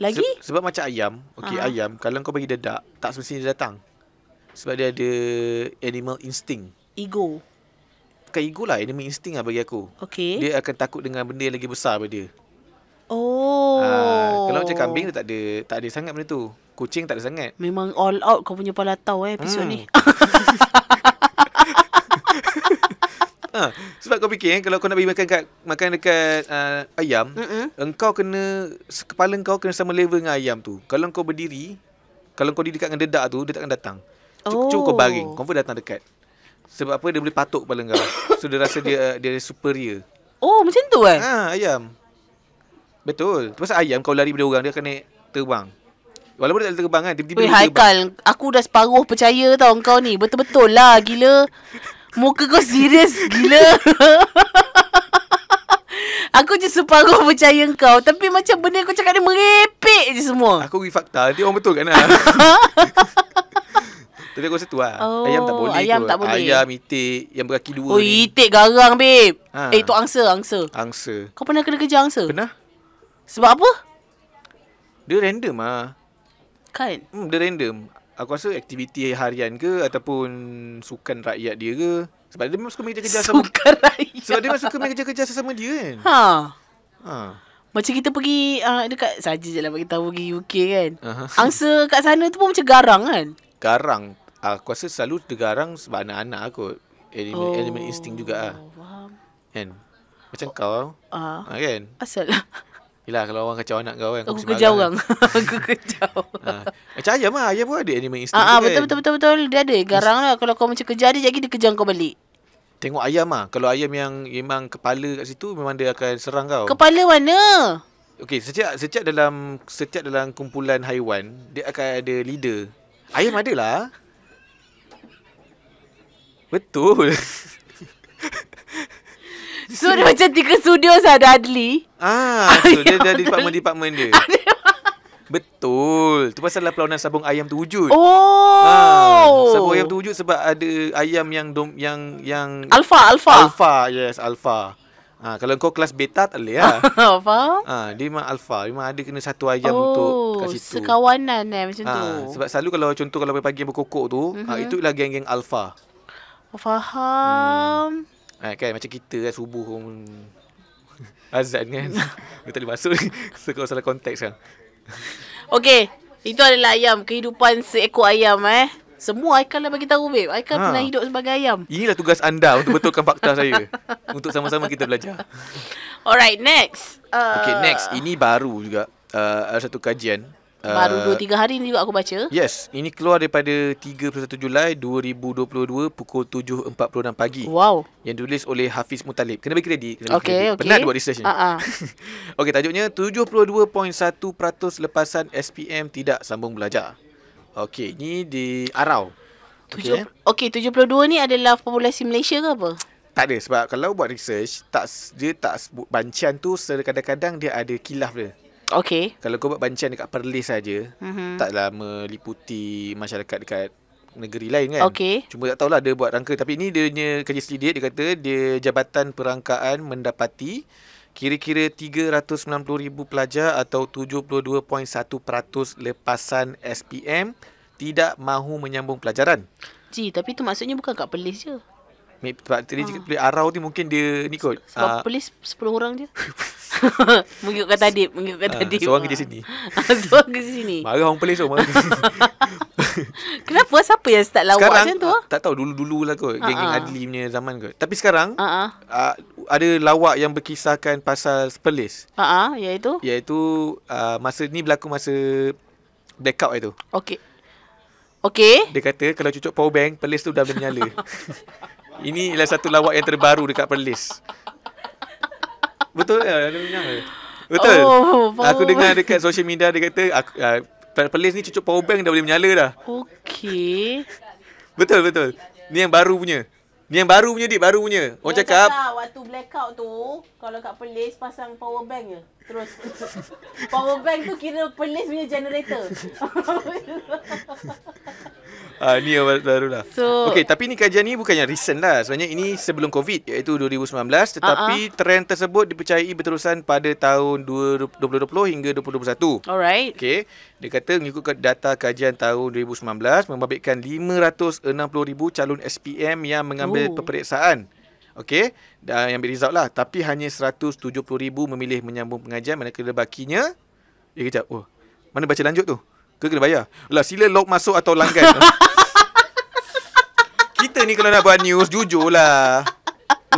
Lagi? Sebab macam ayam. Okay, ayam kalau kau bagi dedak, tak semestinya dia datang. Sebab dia ada animal instinct. Ego. Bukan ego lah, animal instinct lah bagi aku. Okay. Dia akan takut dengan benda yang lagi besar daripada dia. Kalau macam kambing dia tak ada sangat benda tu. Kucing tak ada sangat. Memang all out kau punya palatau episod ni. Sebab kau fikir kalau kau nak bagi makan dekat ayam, engkau kepala kau kena sama level dengan ayam tu. Kalau kau berdiri, kalau kau dekat dengan dedak tu, dia takkan datang. Cuba kau baring, kau pun datang dekat. Sebab apa? Dia boleh patuk kepala kau. So dia rasa dia superior. Oh, macam tu ayam. Betul. Pasal ayam kau lari pada orang, dia akan naik terbang. Walaupun dia tak boleh terbang kan, tiba-tiba dia terbang. Haikal, aku dah separuh percaya tau kau ni. Betul-betul lah, gila. Muka kau serius gila. Aku je separuh percaya kau. Tapi macam benda kau cakap ni merepek je semua. Aku bagi fakta. Nanti orang betul kan lah. Tapi aku rasa tu lah. Ayam tak boleh. Ayam, itik yang berkaki dua ni. Itik garang babe. Itu angsa. Kau pernah kena kejar angsa? Pernah. Sebab apa? Dia random lah. Kan? Dia random. Aku rasa aktiviti harian ke ataupun sukan rakyat dia ke. Sebab dia memang suka main kerja-kerja sama. Sukan rakyat. Sebab dia memang suka main kerja-kerja sesama dia kan. Macam kita pergi dekat saja je lah bagi tahu pergi UK kan. Angsa kat sana tu pun macam garang kan. Garang. Aku rasa selalu dia garang sebab anak-anak aku. Elemen insting juga lah. Faham. Kan. Macam kau. Kan. Asal lah. Yelah kalau orang kacau anak kau kan. Aku kejar orang. Aku kejar orang. Macam ayam lah. Ayam pun ada animal instinct kan. Betul. Dia ada garang lah. Kalau kau macam kejar dia, jadi dia kejar kau balik. Tengok ayam lah. Kalau ayam yang memang kepala kat situ, memang dia akan serang kau. Kepala mana? Okey, setiap dalam kumpulan haiwan, dia akan ada leader. Ayam ada lah. So dia macam 3 studio ada Adli. So dia ada department dia. Betul. Tu pasal lah perlawanan sabung ayam tu wujud. Sabung ayam tu wujud sebab ada ayam yang Alpha. Yes, alpha. Kalau kau kelas beta tak boleh lah. Faham? Dia memang alpha. Memang ada kena satu ayam untuk kat situ. Sekawanan macam tu. Sebab selalu kalau pagi yang berkokok tu, itulah geng-geng alpha. Faham. Kan macam kita kan subuh azan kan. Kita tak boleh masuk. So kau salah konteks kan. Okey, itu adalah ayam, kehidupan seekor ayam Semua Aikal dah bagi tahu babe. Aikal pernah hidup sebagai ayam. Inilah tugas anda untuk betulkan fakta saya. Untuk sama-sama kita belajar. Alright, next. Okay, next. Ini baru juga. Ada satu kajian. Baru 2-3 hari ni juga aku baca. Yes, ini keluar daripada 31 Julai 2022 pukul 7.46 pagi. Wow. Yang ditulis oleh Hafiz Muttalib. Kena bagi kredit. Okay. Penat buat research ni. Okey, tajuknya 72.1% lepasan SPM tidak sambung belajar. Okey, ni di Arau. Okey, 72 ni adalah populasi Malaysia ke apa? Tak ada, sebab kalau buat research, dia tak sebut bancian tu, kadang-kadang dia ada khilaf dia. Okey. Kalau kau buat bancian dekat Perlis saja, taklah meliputi masyarakat dekat negeri lain kan. Okey. Cuma tak tahulah dia buat rangka. Tapi ni dia punya kajian selidik, dia kata dia Jabatan Perangkaan mendapati kira-kira 390,000 pelajar atau 72.1% lepasan SPM tidak mahu menyambung pelajaran. Tapi tu maksudnya bukan kat Perlis je. Sebab tadi Perlis Arau ni mungkin dia ni kot. Sebab Perlis 10 orang je. Mengikutkan Tadib. Seorang kerja sini. Seorang kerja sini. Marah orang Perlis tu. Kenapa? Siapa yang start lawak sekarang, macam tu? Tak tahu, dulu-dulu lah kot. Geng-geng Adli punya zaman kot. Tapi sekarang ada lawak yang berkisahkan pasal Perlis. Iaitu masa ni berlaku masa blackout itu. Okey. Dia kata kalau cucuk power bank, Perlis tu dah boleh menyala. Ini ialah satu lawak yang terbaru dekat Perlis. Betul ke? Betul. Aku dengar dekat social media dia kata Perlis ni cucuk power bank dah boleh menyala dah. Okey. Betul. Ni yang baru punya. Dik, baru punya. Orang cakap waktu blackout tu, kalau kat Perlis pasang power bank je. Terus power bank tu kira Perlis punya generator. Ni yang baru lah. Okey, tapi ni kajian ni bukan yang recent lah. Sebenarnya ini sebelum COVID, iaitu 2019. Tetapi trend tersebut dipercayai berterusan pada tahun 2020 hingga 2021. Alright. Okey, dia kata mengikut data kajian tahun 2019, membabitkan 560,000 calon SPM yang mengambil peperiksaan. Okey, dan yang ambil result lah. Tapi hanya 170,000 memilih menyambung pengajian, manakala bakinya kejap. Mana baca lanjut tu? Kena bayar? Sila log masuk atau langgan. Kita ni kalau nak buat news, jujurlah.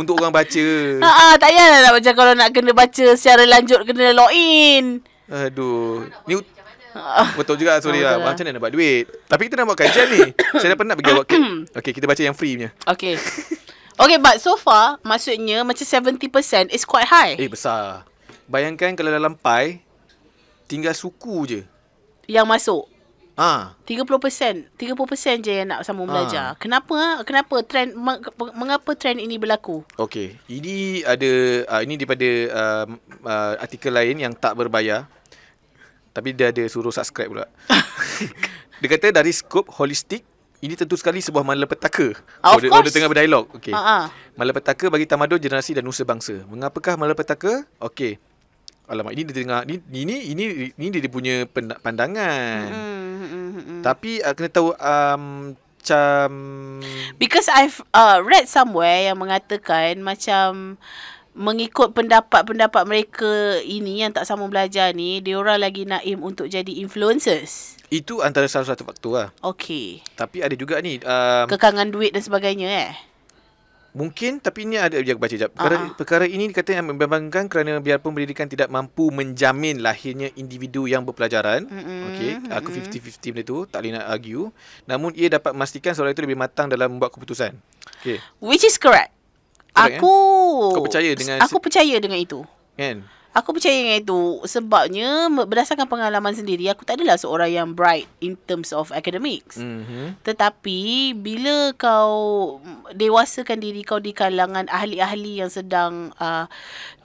Untuk orang baca. Tak payahlah nak macam kalau nak kena baca secara lanjut, kena login. Aduh. Ni betul juga, sorry lah. Macam mana nak buat duit? Tapi kita nak buat kajian ni. Saya dah pernah pergi buat. Okay, kita baca yang free punya. Okay, but so far, maksudnya macam 70% is quite high. Besar. Bayangkan kalau dalam PAI, tinggal suku je yang masuk. 30% 30% je yang nak sambung belajar. Kenapa trend mengapa trend ini berlaku? Okey, ini ada ini daripada artikel lain yang tak berbayar. Tapi dia ada suruh subscribe pula. Dia kata dari skop holistik, ini tentu sekali sebuah malapetaka. Dia tengah berdialog. Okey. Malapetaka bagi tamadun generasi dan nusa bangsa. Mengapakah malapetaka? Okey. Alamak, ini dia tengah ini dia punya pandangan. Tapi kena tahu macam because I've read somewhere yang mengatakan macam mengikut pendapat mereka ini yang tak sambung belajar ni, diorang lagi nak aim untuk jadi influencers. Itu antara salah satu faktor lah. Okey. Tapi ada juga ni kekangan duit dan sebagainya mungkin, tapi ini ada dia baca jap. Perkara ini dikata yang membimbangkan kerana biarpun pendidikan tidak mampu menjamin lahirnya individu yang berpelajaran. Okey, aku 50-50 benda tu, tak boleh nak argue. Namun ia dapat memastikan seorang itu lebih matang dalam membuat keputusan. Okey. Which is correct. Kau percaya dengan aku percaya dengan itu. Kan? Aku percaya dengan itu. Sebabnya berdasarkan pengalaman sendiri, aku tak adalah seorang yang bright in terms of academics. Tetapi bila kau dewasakan diri kau di kalangan ahli-ahli yang sedang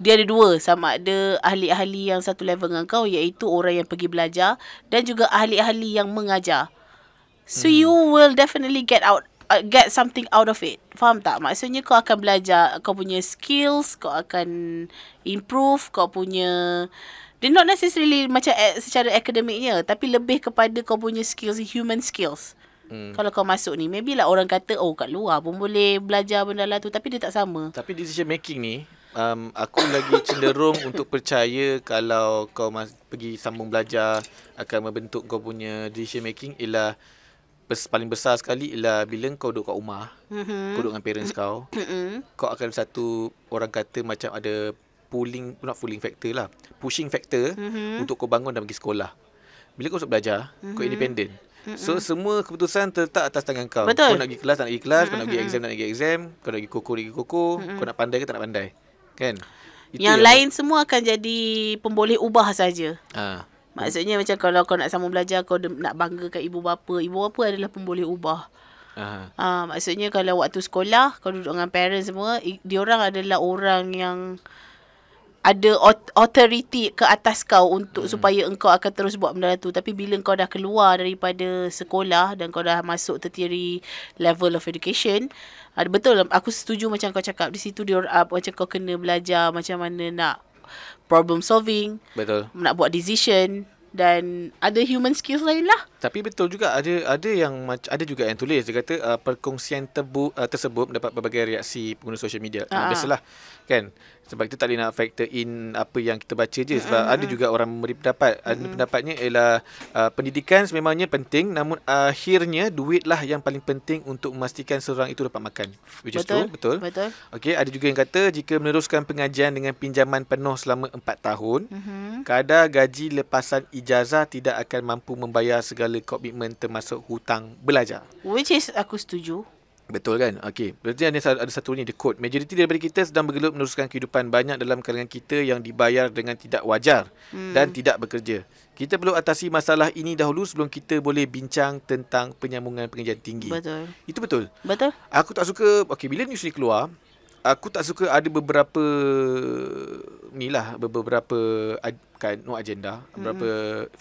dia ada dua, sama ada ahli-ahli yang satu level dengan kau, iaitu orang yang pergi belajar, dan juga ahli-ahli yang mengajar. So you will definitely get something out of it. Faham tak? Maksudnya kau akan belajar, kau punya skills, kau akan improve, kau punya, dia not necessarily macam secara akademiknya, tapi lebih kepada kau punya skills, human skills. Kalau kau masuk ni, maybe lah orang kata, oh kat luar pun boleh belajar benda lah tu, tapi dia tak sama. Tapi decision making ni, aku lagi cenderung untuk percaya kalau kau pergi sambung belajar akan membentuk kau punya decision making ialah paling besar sekali ialah bila kau duduk kat rumah, kau duduk dengan parents kau, kau akan satu, orang kata macam ada pushing factor untuk kau bangun dan pergi sekolah. Bila kau masuk belajar, kau independent. So semua keputusan terletak atas tangan kau. Betul. Kau nak pergi kelas, tak nak pergi kelas, kau nak pergi exam, tak nak pergi exam, kau nak pergi koko, kau nak pandai ke tak nak pandai. Kan? Itu yang lain semua akan jadi pemboleh ubah saja. Maksudnya macam kalau kau nak sambung belajar, kau nak banggakan ibu bapa. Ibu bapa adalah pemboleh ubah. Maksudnya kalau waktu sekolah, kau duduk dengan parents semua, diorang adalah orang yang ada authority ke atas kau untuk supaya engkau akan terus buat benda tu. Tapi bila kau dah keluar daripada sekolah dan kau dah masuk tertiary level of education, betul, aku setuju macam kau cakap. Di situ dia macam kau kena belajar macam mana nak problem solving. Betul. Nak buat decision dan ada human skills lain lah. Tapi betul juga ada juga yang tulis, dia kata perkongsian tersebut mendapat berbagai reaksi pengguna social media. Biasalah kan, sebab kita tak boleh nak factor in apa yang kita baca je, sebab ada juga orang memberi pendapat. Pendapatnya ialah pendidikan sememangnya penting, namun akhirnya duit lah yang paling penting untuk memastikan seseorang itu dapat makan. Which is true. Betul. Okey, ada juga yang kata jika meneruskan pengajian dengan pinjaman penuh selama 4 tahun, kadar gaji lepasan ijazah tidak akan mampu membayar segala komitmen termasuk hutang belajar. Which is aku setuju. Betul kan? Okey. Berarti ada satu ni, the quote. Majoriti daripada kita sedang bergelut meneruskan kehidupan. Banyak dalam kalangan kita yang dibayar dengan tidak wajar dan tidak bekerja. Kita perlu atasi masalah ini dahulu sebelum kita boleh bincang tentang penyambungan pengajian tinggi. Betul. Itu betul. Betul. Aku tak suka, bila news ni keluar, aku tak suka ada beberapa agenda, beberapa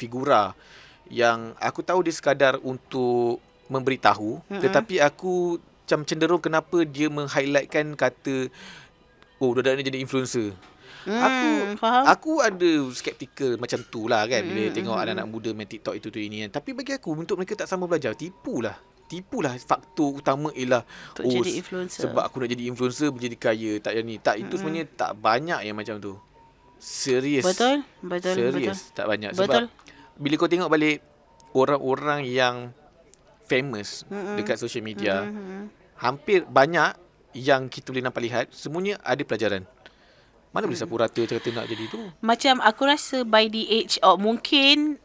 figura yang aku tahu dia sekadar untuk memberitahu, tetapi aku macam cenderung kenapa dia meng-highlightkan kata budak ni jadi influencer. Aku ada skeptikal macam tu lah kan, bila tengok anak-anak muda main TikTok itu ini kan. Tapi bagi aku, untuk mereka tak sama belajar, tipulah. Faktor utama ialah jadi influencer. Sebab aku nak jadi influencer, menjadi kaya, tak yang ni. Tak, itu sebenarnya tak banyak yang macam tu. Serius. Betul. Serius, tak banyak. Sebab bila kau tengok balik orang-orang yang famous dekat social media, hampir banyak yang kita boleh nampak lihat, semuanya ada pelajaran. Mana boleh sapu rata kata nak jadi tu. Macam aku rasa by the age mungkin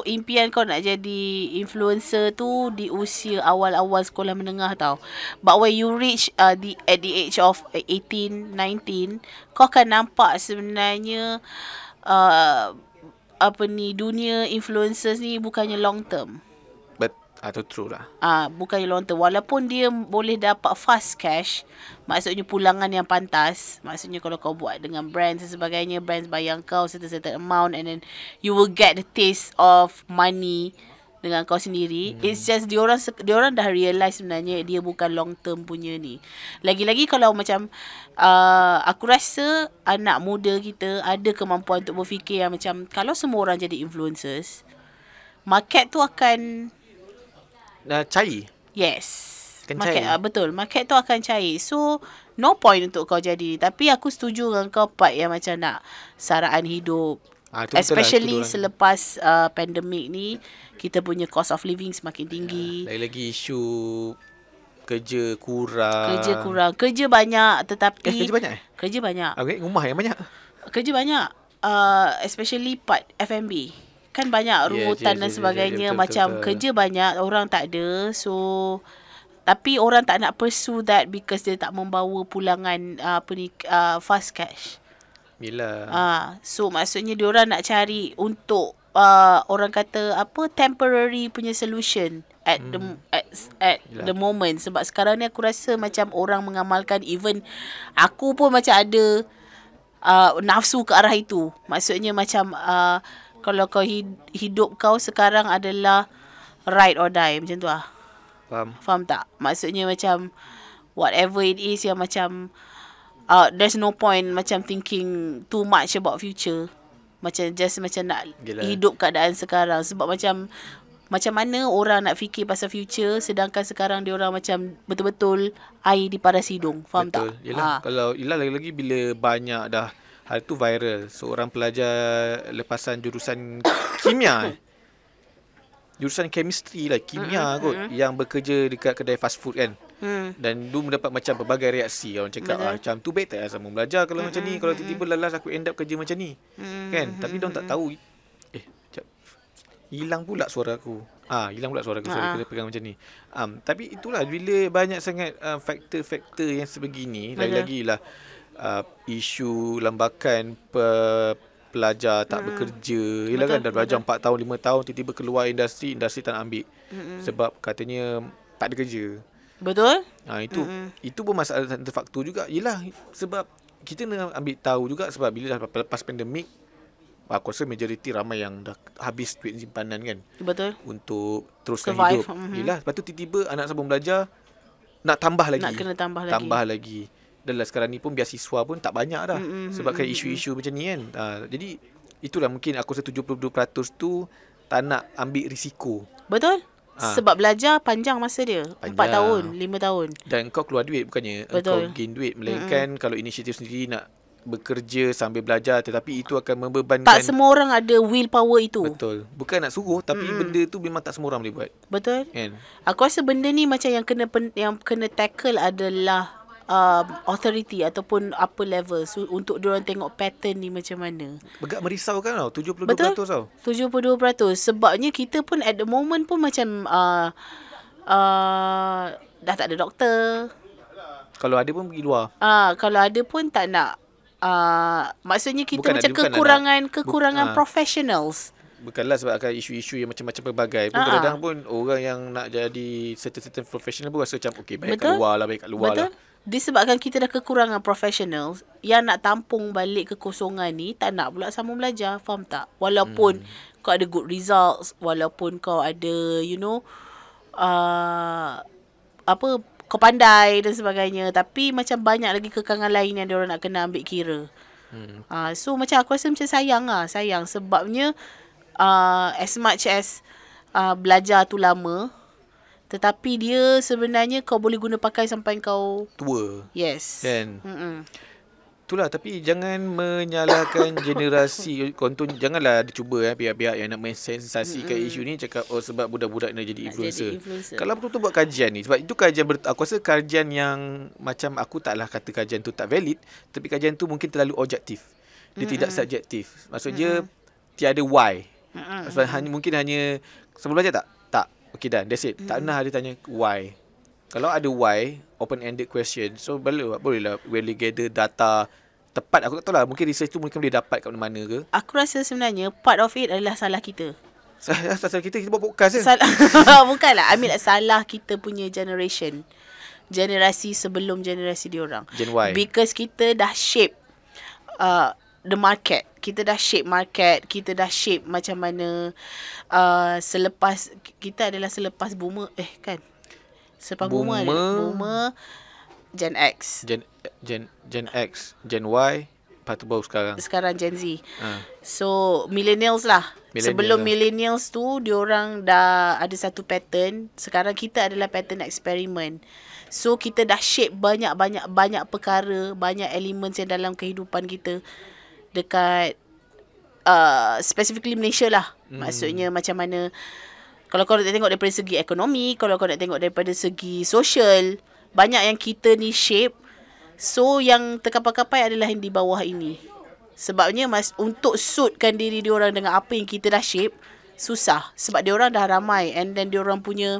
impian kau nak jadi influencer tu di usia awal-awal sekolah menengah tau. But when you reach at the age of 18, 19, kau akan nampak sebenarnya dunia influencers ni bukannya long term. Atau true lah. Bukannya long term. Walaupun dia boleh dapat fast cash, maksudnya pulangan yang pantas. Maksudnya kalau kau buat dengan brands dan sebagainya, brands bayar kau certain amount and then you will get the taste of money dengan kau sendiri. It's just diorang dah realise sebenarnya dia bukan long term punya ni. Lagi-lagi kalau macam aku rasa anak muda kita ada kemampuan untuk berfikir yang macam, kalau semua orang jadi influencers, market tu akan cair. Yes. Betul. Market tu akan cair. So, no point untuk kau jadi. Tapi aku setuju dengan kau part yang macam nak saraan hidup. Especially selepas pandemik ni, kita punya cost of living semakin tinggi. Lagi isu kerja kurang. Kerja banyak tetapi... Kerja banyak? Okay, rumah yang banyak? Kerja banyak. Especially part F&B. Kan banyak rungutan dan sebagainya. Macam kerja banyak, orang tak ada. So, tapi orang tak nak pursue that because dia tak membawa pulangan fast cash. Yelah. So maksudnya diorang nak cari untuk orang kata apa, temporary punya solution at the moment. Sebab sekarang ni aku rasa macam orang mengamalkan, even aku pun macam ada nafsu ke arah itu. Maksudnya macam kalau kau hidup kau sekarang adalah ride or die, macam tu lah. Faham tak? Maksudnya macam whatever it is yang macam there's no point macam thinking too much about future. Macam just macam nak hidup keadaan sekarang. Sebab macam mana orang nak fikir pasal future sedangkan sekarang dia orang macam betul-betul air di paras hidung. Faham Betul. tak? Yelah, kalau lagi-lagi bila banyak dah hal tu viral. Seorang pelajar lepasan jurusan kimia jurusan chemistry lah, kimia kot, yang bekerja dekat kedai fast food kan. Dan dia mendapat macam pelbagai reaksi. Orang cakap macam tu baik tak payah sama belajar kalau macam ni. Kalau tiba-tiba lalas aku end up kerja macam ni. Kan? Tapi diorang tak tahu. Hilang pula suara aku. Hilang pula suara aku. Sorry, kena pegang macam ni. Tapi itulah, bila banyak sangat faktor-faktor yang sebegini, lagi-lagi lah isu lambakan pelajar tak bekerja. Yelah kan, dah belajar 4 tahun, 5 tahun, tiba-tiba keluar industri tak nak ambil. Sebab katanya tak ada kerja. Betul? Itu pun masalah satu faktor juga. Yelah, sebab kita nak ambil tahu juga, sebab bila dah lepas pandemik, aku rasa majoriti ramai yang dah habis duit simpanan kan. Betul. Untuk teruskan survive. hidup. Yelah, lepas tu tiba-tiba anak sambung belajar, nak tambah lagi. Nak kena tambah lagi. Dan lah sekarang ni pun beasiswa pun tak banyak dah. Sebabkan isu-isu macam ni kan. Jadi itulah mungkin aku rasa 72% tu tak nak ambil risiko. Betul. Sebab belajar panjang masa dia. 4 tahun, 5 tahun. Dan kau keluar duit, bukannya kau gain duit. Melainkan kalau inisiatif sendiri nak bekerja sambil belajar, tetapi itu akan membebankan. Tak semua orang ada willpower itu. Betul. Bukan nak suruh, tapi benda tu memang tak semua orang boleh buat. Betul. Kan? Aku rasa benda ni macam yang kena tackle adalah authority ataupun upper level, so, untuk diorang tengok pattern ni macam mana. Agak merisaukan tau, 72% Betul? tau. 72%. Sebabnya kita pun at the moment pun macam dah tak ada doktor. Kalau ada pun pergi luar. Kalau ada pun tak nak. Maksudnya kita Bukan macam kekurangan professionals. Bukanlah sebab akan isu-isu yang macam-macam pelbagai pun. Kadang-kadang pun orang yang nak jadi certain professional pun rasa macam okay, baik kat luar lah, Betul. Disebabkan kita dah kekurangan professionals yang nak tampung balik kekosongan ni, tak nak pula sambung belajar. Faham tak? Walaupun kau ada good results, walaupun kau ada kau pandai dan sebagainya, tapi macam banyak lagi kekangan lain yang diorang nak kena ambil kira. So macam aku rasa macam sayang sebabnya as much as belajar tu lama, tetapi dia sebenarnya kau boleh guna pakai sampai kau tua. Yes. Kan? Itulah, tapi jangan menyalahkan generasi. Konton, janganlah dicuba pihak-pihak yang nak mensensasikan isu ni cakap sebab budak-budak nak jadi influencer. Kalau betul-betul buat kajian ni, sebab itu kajian aku rasa kajian yang macam, aku taklah kata kajian tu tak valid, tapi kajian tu mungkin terlalu objektif. Dia tidak subjektif. Maksudnya tiada why. Sebab mungkin hanya sebelum belajar tak? Okay dah, that's it. Tak pernah ada tanya why. Kalau ada why, open-ended question, so bolehlah really gather data tepat. Aku tak tahu lah, mungkin research tu mungkin boleh dapat kat mana-mana ke. Aku rasa sebenarnya part of it adalah salah kita. Salah kita buat podcast je. Bukanlah, salah kita punya generasi sebelum generasi diorang. Gen Y. Because kita dah shape the market. Kita dah shape market. Kita dah shape macam mana selepas, kita adalah selepas boomer. Kan? Selepas boomer, Gen X. Gen X, Gen Y, lepas tu baru sekarang. Sekarang Gen Z. So, millennials lah. Sebelum millennials tu, diorang dah ada satu pattern. Sekarang kita adalah pattern eksperimen. So, kita dah shape banyak perkara, banyak elements yang dalam kehidupan kita dekat specifically Malaysia lah. Maksudnya macam mana, kalau kau nak tengok daripada segi ekonomi, kalau kau nak tengok daripada segi sosial, banyak yang kita ni shape. So yang terkapai-kapai adalah yang di bawah ini. Sebabnya untuk suitkan diri diorang dengan apa yang kita dah shape, susah. Sebab diorang dah ramai, and then diorang punya,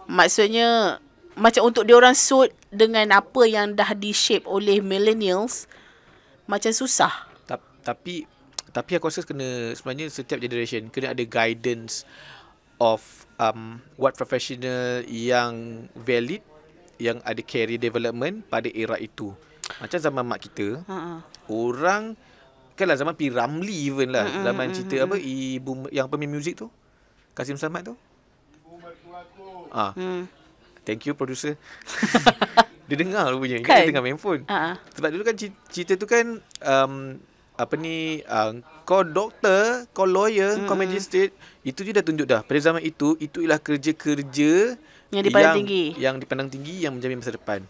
maksudnya macam untuk diorang suit dengan apa yang dah di shape oleh millennials, macam susah. Tapi aku rasa sebenarnya setiap generation kena ada guidance of what professional yang valid, yang ada career development pada era itu. Macam zaman mak kita, orang kan lah zaman P. Ramlee even lah, zaman cerita apa ibu yang pemain muzik tu, Kasim Samad tu. Thank you producer. Dia dengar rupanya. Kan? Dia tengah main phone. Sebab dulu kan cerita tu kan kau doktor, kau lawyer, kau magistrate, itu je dah tunjuk dah. Pada zaman itu ialah kerja-kerja yang dipandang tinggi. Yang dipandang tinggi, yang menjamin masa depan.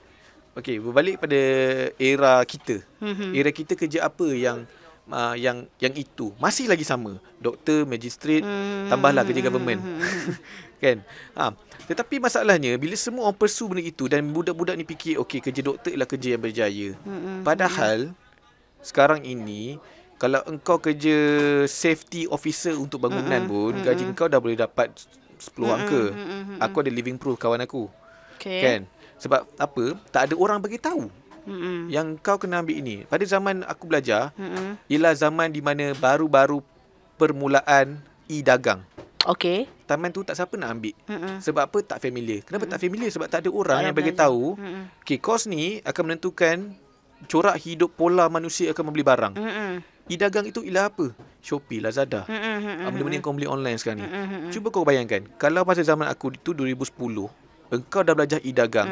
Okey, berbalik pada era kita. Era kita kerja apa yang itu masih lagi sama. Doktor, magistrate, tambahlah kerja government. Kan? Tetapi masalahnya bila semua orang pursue benda itu dan budak-budak ni fikir okey, kerja doktor ialah kerja yang berjaya. Padahal sekarang ini kalau engkau kerja safety officer untuk bangunan pun gaji engkau dah boleh dapat 10 angka. Aku ada living proof kawan aku. Kan? Sebab apa? Tak ada orang bagi tahu. Yang kau kena ambil ini. Pada zaman aku belajar, ialah zaman di mana baru-baru permulaan e-dagang. Okey. Taman tu tak siapa nak ambil. Sebab apa? Tak familiar. Kenapa tak familiar? Sebab tak ada orang yang bagi tahu. Okey, kos ni akan menentukan corak hidup pola manusia akan membeli barang. E-dagang itu ialah apa? Shopee, Lazada. Benda-benda yang kau beli online sekarang ni. Cuba kau bayangkan, kalau masa zaman aku itu 2010, engkau dah belajar e-dagang.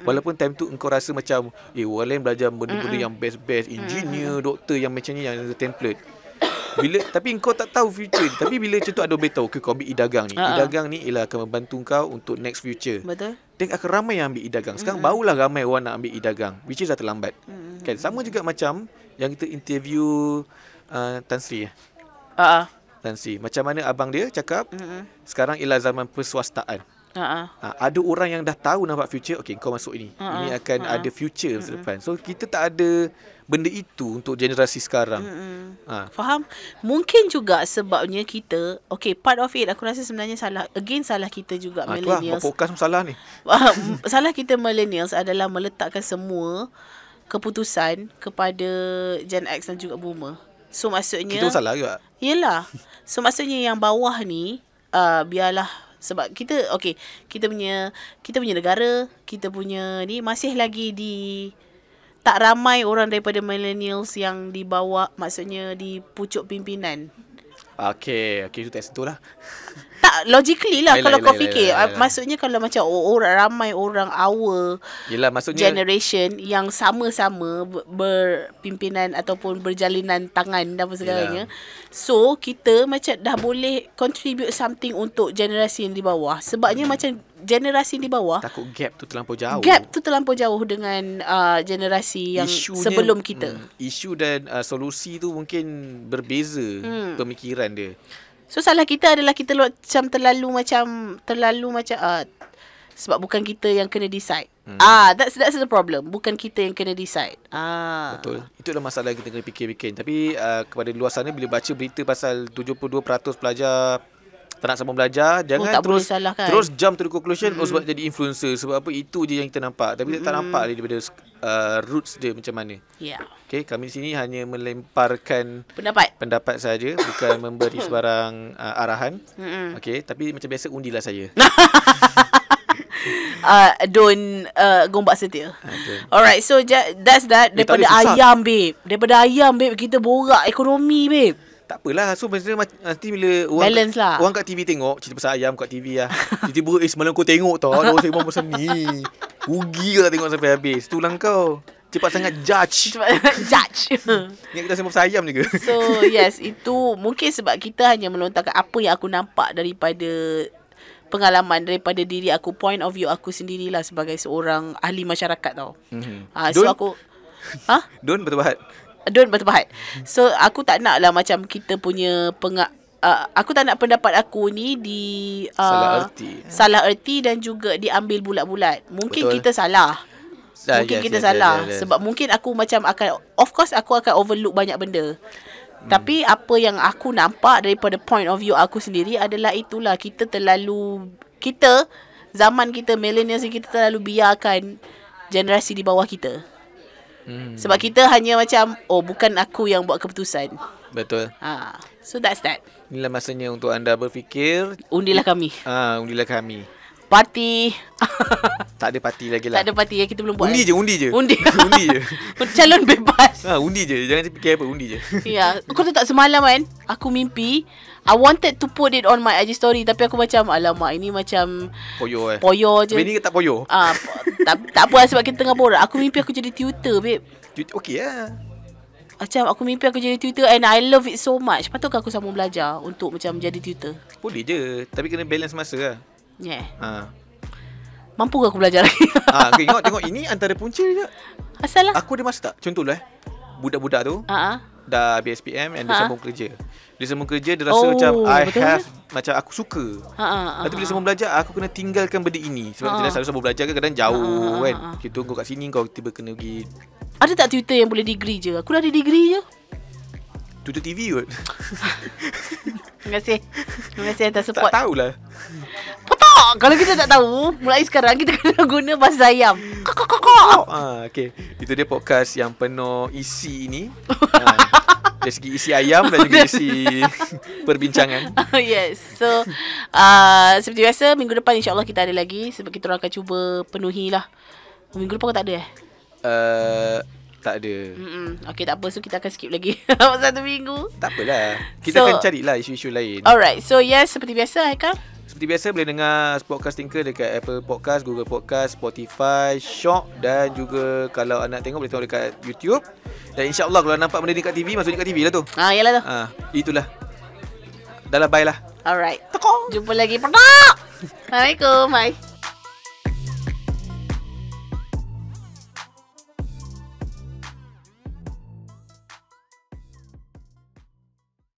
Walaupun time tu engkau rasa macam orang lain belajar benda-benda yang best-best, engineer, doktor yang macam ni, yang template. Tapi engkau tak tahu future. Tapi bila macam tu ada beritahu, okay, kau ambil e-dagang ni. E-dagang ni ialah akan membantu kau untuk next future. Betul. Dan akan ramai yang ambil e-dagang. Sekarang barulah ramai orang nak ambil e-dagang, which is dah terlambat. Kan? Sama juga macam yang kita interview Tan Sri. Tan Sri. Macam mana abang dia cakap, sekarang ialah zaman perswastaan. Ada orang yang dah tahu nampak future. Okay, kau masuk ini. Ini akan ada future masa depan. So kita tak ada benda itu untuk generasi sekarang. Faham? Mungkin juga sebabnya kita, okay, part of it aku rasa sebenarnya salah. Again, salah kita juga millennials. Podcast salah ni. Salah kita millennials adalah meletakkan semua keputusan kepada Gen X dan juga Boomer. So maksudnya kita salah juga. Yelah. So maksudnya yang bawah ni biarlah. Sebab kita, okay, kita punya negara, kita punya ni masih lagi tak ramai orang daripada millennials yang di bawah, maksudnya di pucuk pimpinan. Okay, itu tak sentuh lah. Tak, logically lah kalau kau fikir. Maksudnya kalau macam ramai orang our generation yang sama-sama berpimpinan ataupun berjalinan tangan dan apa segalanya. So, kita macam dah boleh contribute something untuk generasi yang di bawah. Sebabnya macam generasi di bawah takut gap tu terlampau jauh. Gap tu terlampau jauh dengan generasi yang sebelum kita. Isu dan solusi tu mungkin berbeza pemikiran dia. So salah kita adalah kita terlalu macam sebab bukan kita yang kena decide. That's the problem. Bukan kita yang kena decide. Betul. Itu adalah masalah yang kita kena fikir-fikir. Tapi kepada luar sana bila baca berita pasal 72% pelajar tak nak sambung belajar, jangan terus jump to the conclusion sebab jadi influencer. Sebab apa, itu je yang kita nampak. Tapi kita tak nampak daripada roots dia macam mana. Okay, kami di sini hanya melemparkan pendapat saja, bukan memberi sebarang arahan. Okay, tapi macam biasa undilah saya. Don't gombak setia. Alright, so that's that. Daripada ayam, babe, kita borak ekonomi, babe. Tak apalah. So nanti bila orang kat TV tengok cerita pasal ayam kat TV lah, tiba-tiba semalam kau tengok tau, ada orang sembang pasal ni, rugi lah tengok sampai habis. Itulah kau cepat sangat judge. Ni kita sembang pasal ayam juga. So yes, itu mungkin sebab kita hanya melontarkan apa yang aku nampak daripada pengalaman, daripada diri aku, point of view aku sendirilah sebagai seorang ahli masyarakat tau. So aku Don't bertebahat. So aku tak nak lah macam kita punya aku tak nak pendapat aku ni salah erti dan juga diambil bulat-bulat. Mungkin kita salah. Sebab mungkin aku macam of course aku akan overlook banyak benda. Tapi apa yang aku nampak daripada point of view aku sendiri adalah itulah, zaman kita millennials, kita terlalu biarkan generasi di bawah kita. Sebab kita hanya macam, oh bukan aku yang buat keputusan. Betul. So that's that. Inilah masanya untuk anda berfikir. Undilah kami. Undilah kami. Parti. Tak ada parti lagi lah. Tak ada parti yang kita belum buat. Undi je. Undi. Undi je. Calon bebas. Undi je. Jangan fikir apa, undi je. Ya, kau tahu tak semalam kan, aku mimpi I wanted to put it on my IG story, tapi aku macam, alamak, ini macam Poyo je. Babe ni tak poyo. Tak apa lah, sebab kita tengah borak. Aku mimpi aku jadi tutor, babe. Okey lah. Macam aku mimpi aku jadi tutor and I love it so much. Patutkah aku sambung belajar untuk macam jadi tutor? Boleh je, tapi kena balance masa lah. Yeah. Mampu ke aku belajar lagi? Tengok ini antara punca je. Asal lah. Aku ada masa tak? Contohlah budak-budak tu dah habis SPM and dia sambung kerja. Dia sambung kerja, dia rasa macam macam aku suka. Lepas tu bila sambung belajar, aku kena tinggalkan benda ini. Sebab kita selalu sambung belajar kan, kadang jauh kan. Kita tunggu kat sini, kau tiba kena pergi. Ada tak tutor yang boleh degree je? Aku dah ada degree je. Tutor TV kot. Terima kasih atas support. Tak tahulah. Potok! Kalau kita tak tahu, mulai sekarang kita kena guna bahasa ayam. Okay. Itu dia podcast yang penuh isi ini. Dari segi isi ayam dan juga isi perbincangan. Yes. So seperti biasa, minggu depan insyaAllah kita ada lagi. Sebab kita orang akan cuba penuhi lah. Minggu depan kau tak ada Tak ada. Okay, tak apa. So kita akan skip lagi 1 minggu. Tak apalah. Kita akan carilah isu-isu lain. Alright. So yes, seperti biasa Haikal. Seperti biasa boleh dengar Podcast Tinker dekat Apple Podcast, Google Podcast, Spotify, Shock, dan juga kalau anda tengok boleh tengok dekat YouTube. Dan insyaAllah kalau nampak benda dekat TV, masuk dekat TV lah tu. Yalah tu. Itulah. Dah lah, bye lah. Alright. Jumpa lagi. Assalamualaikum. Bye.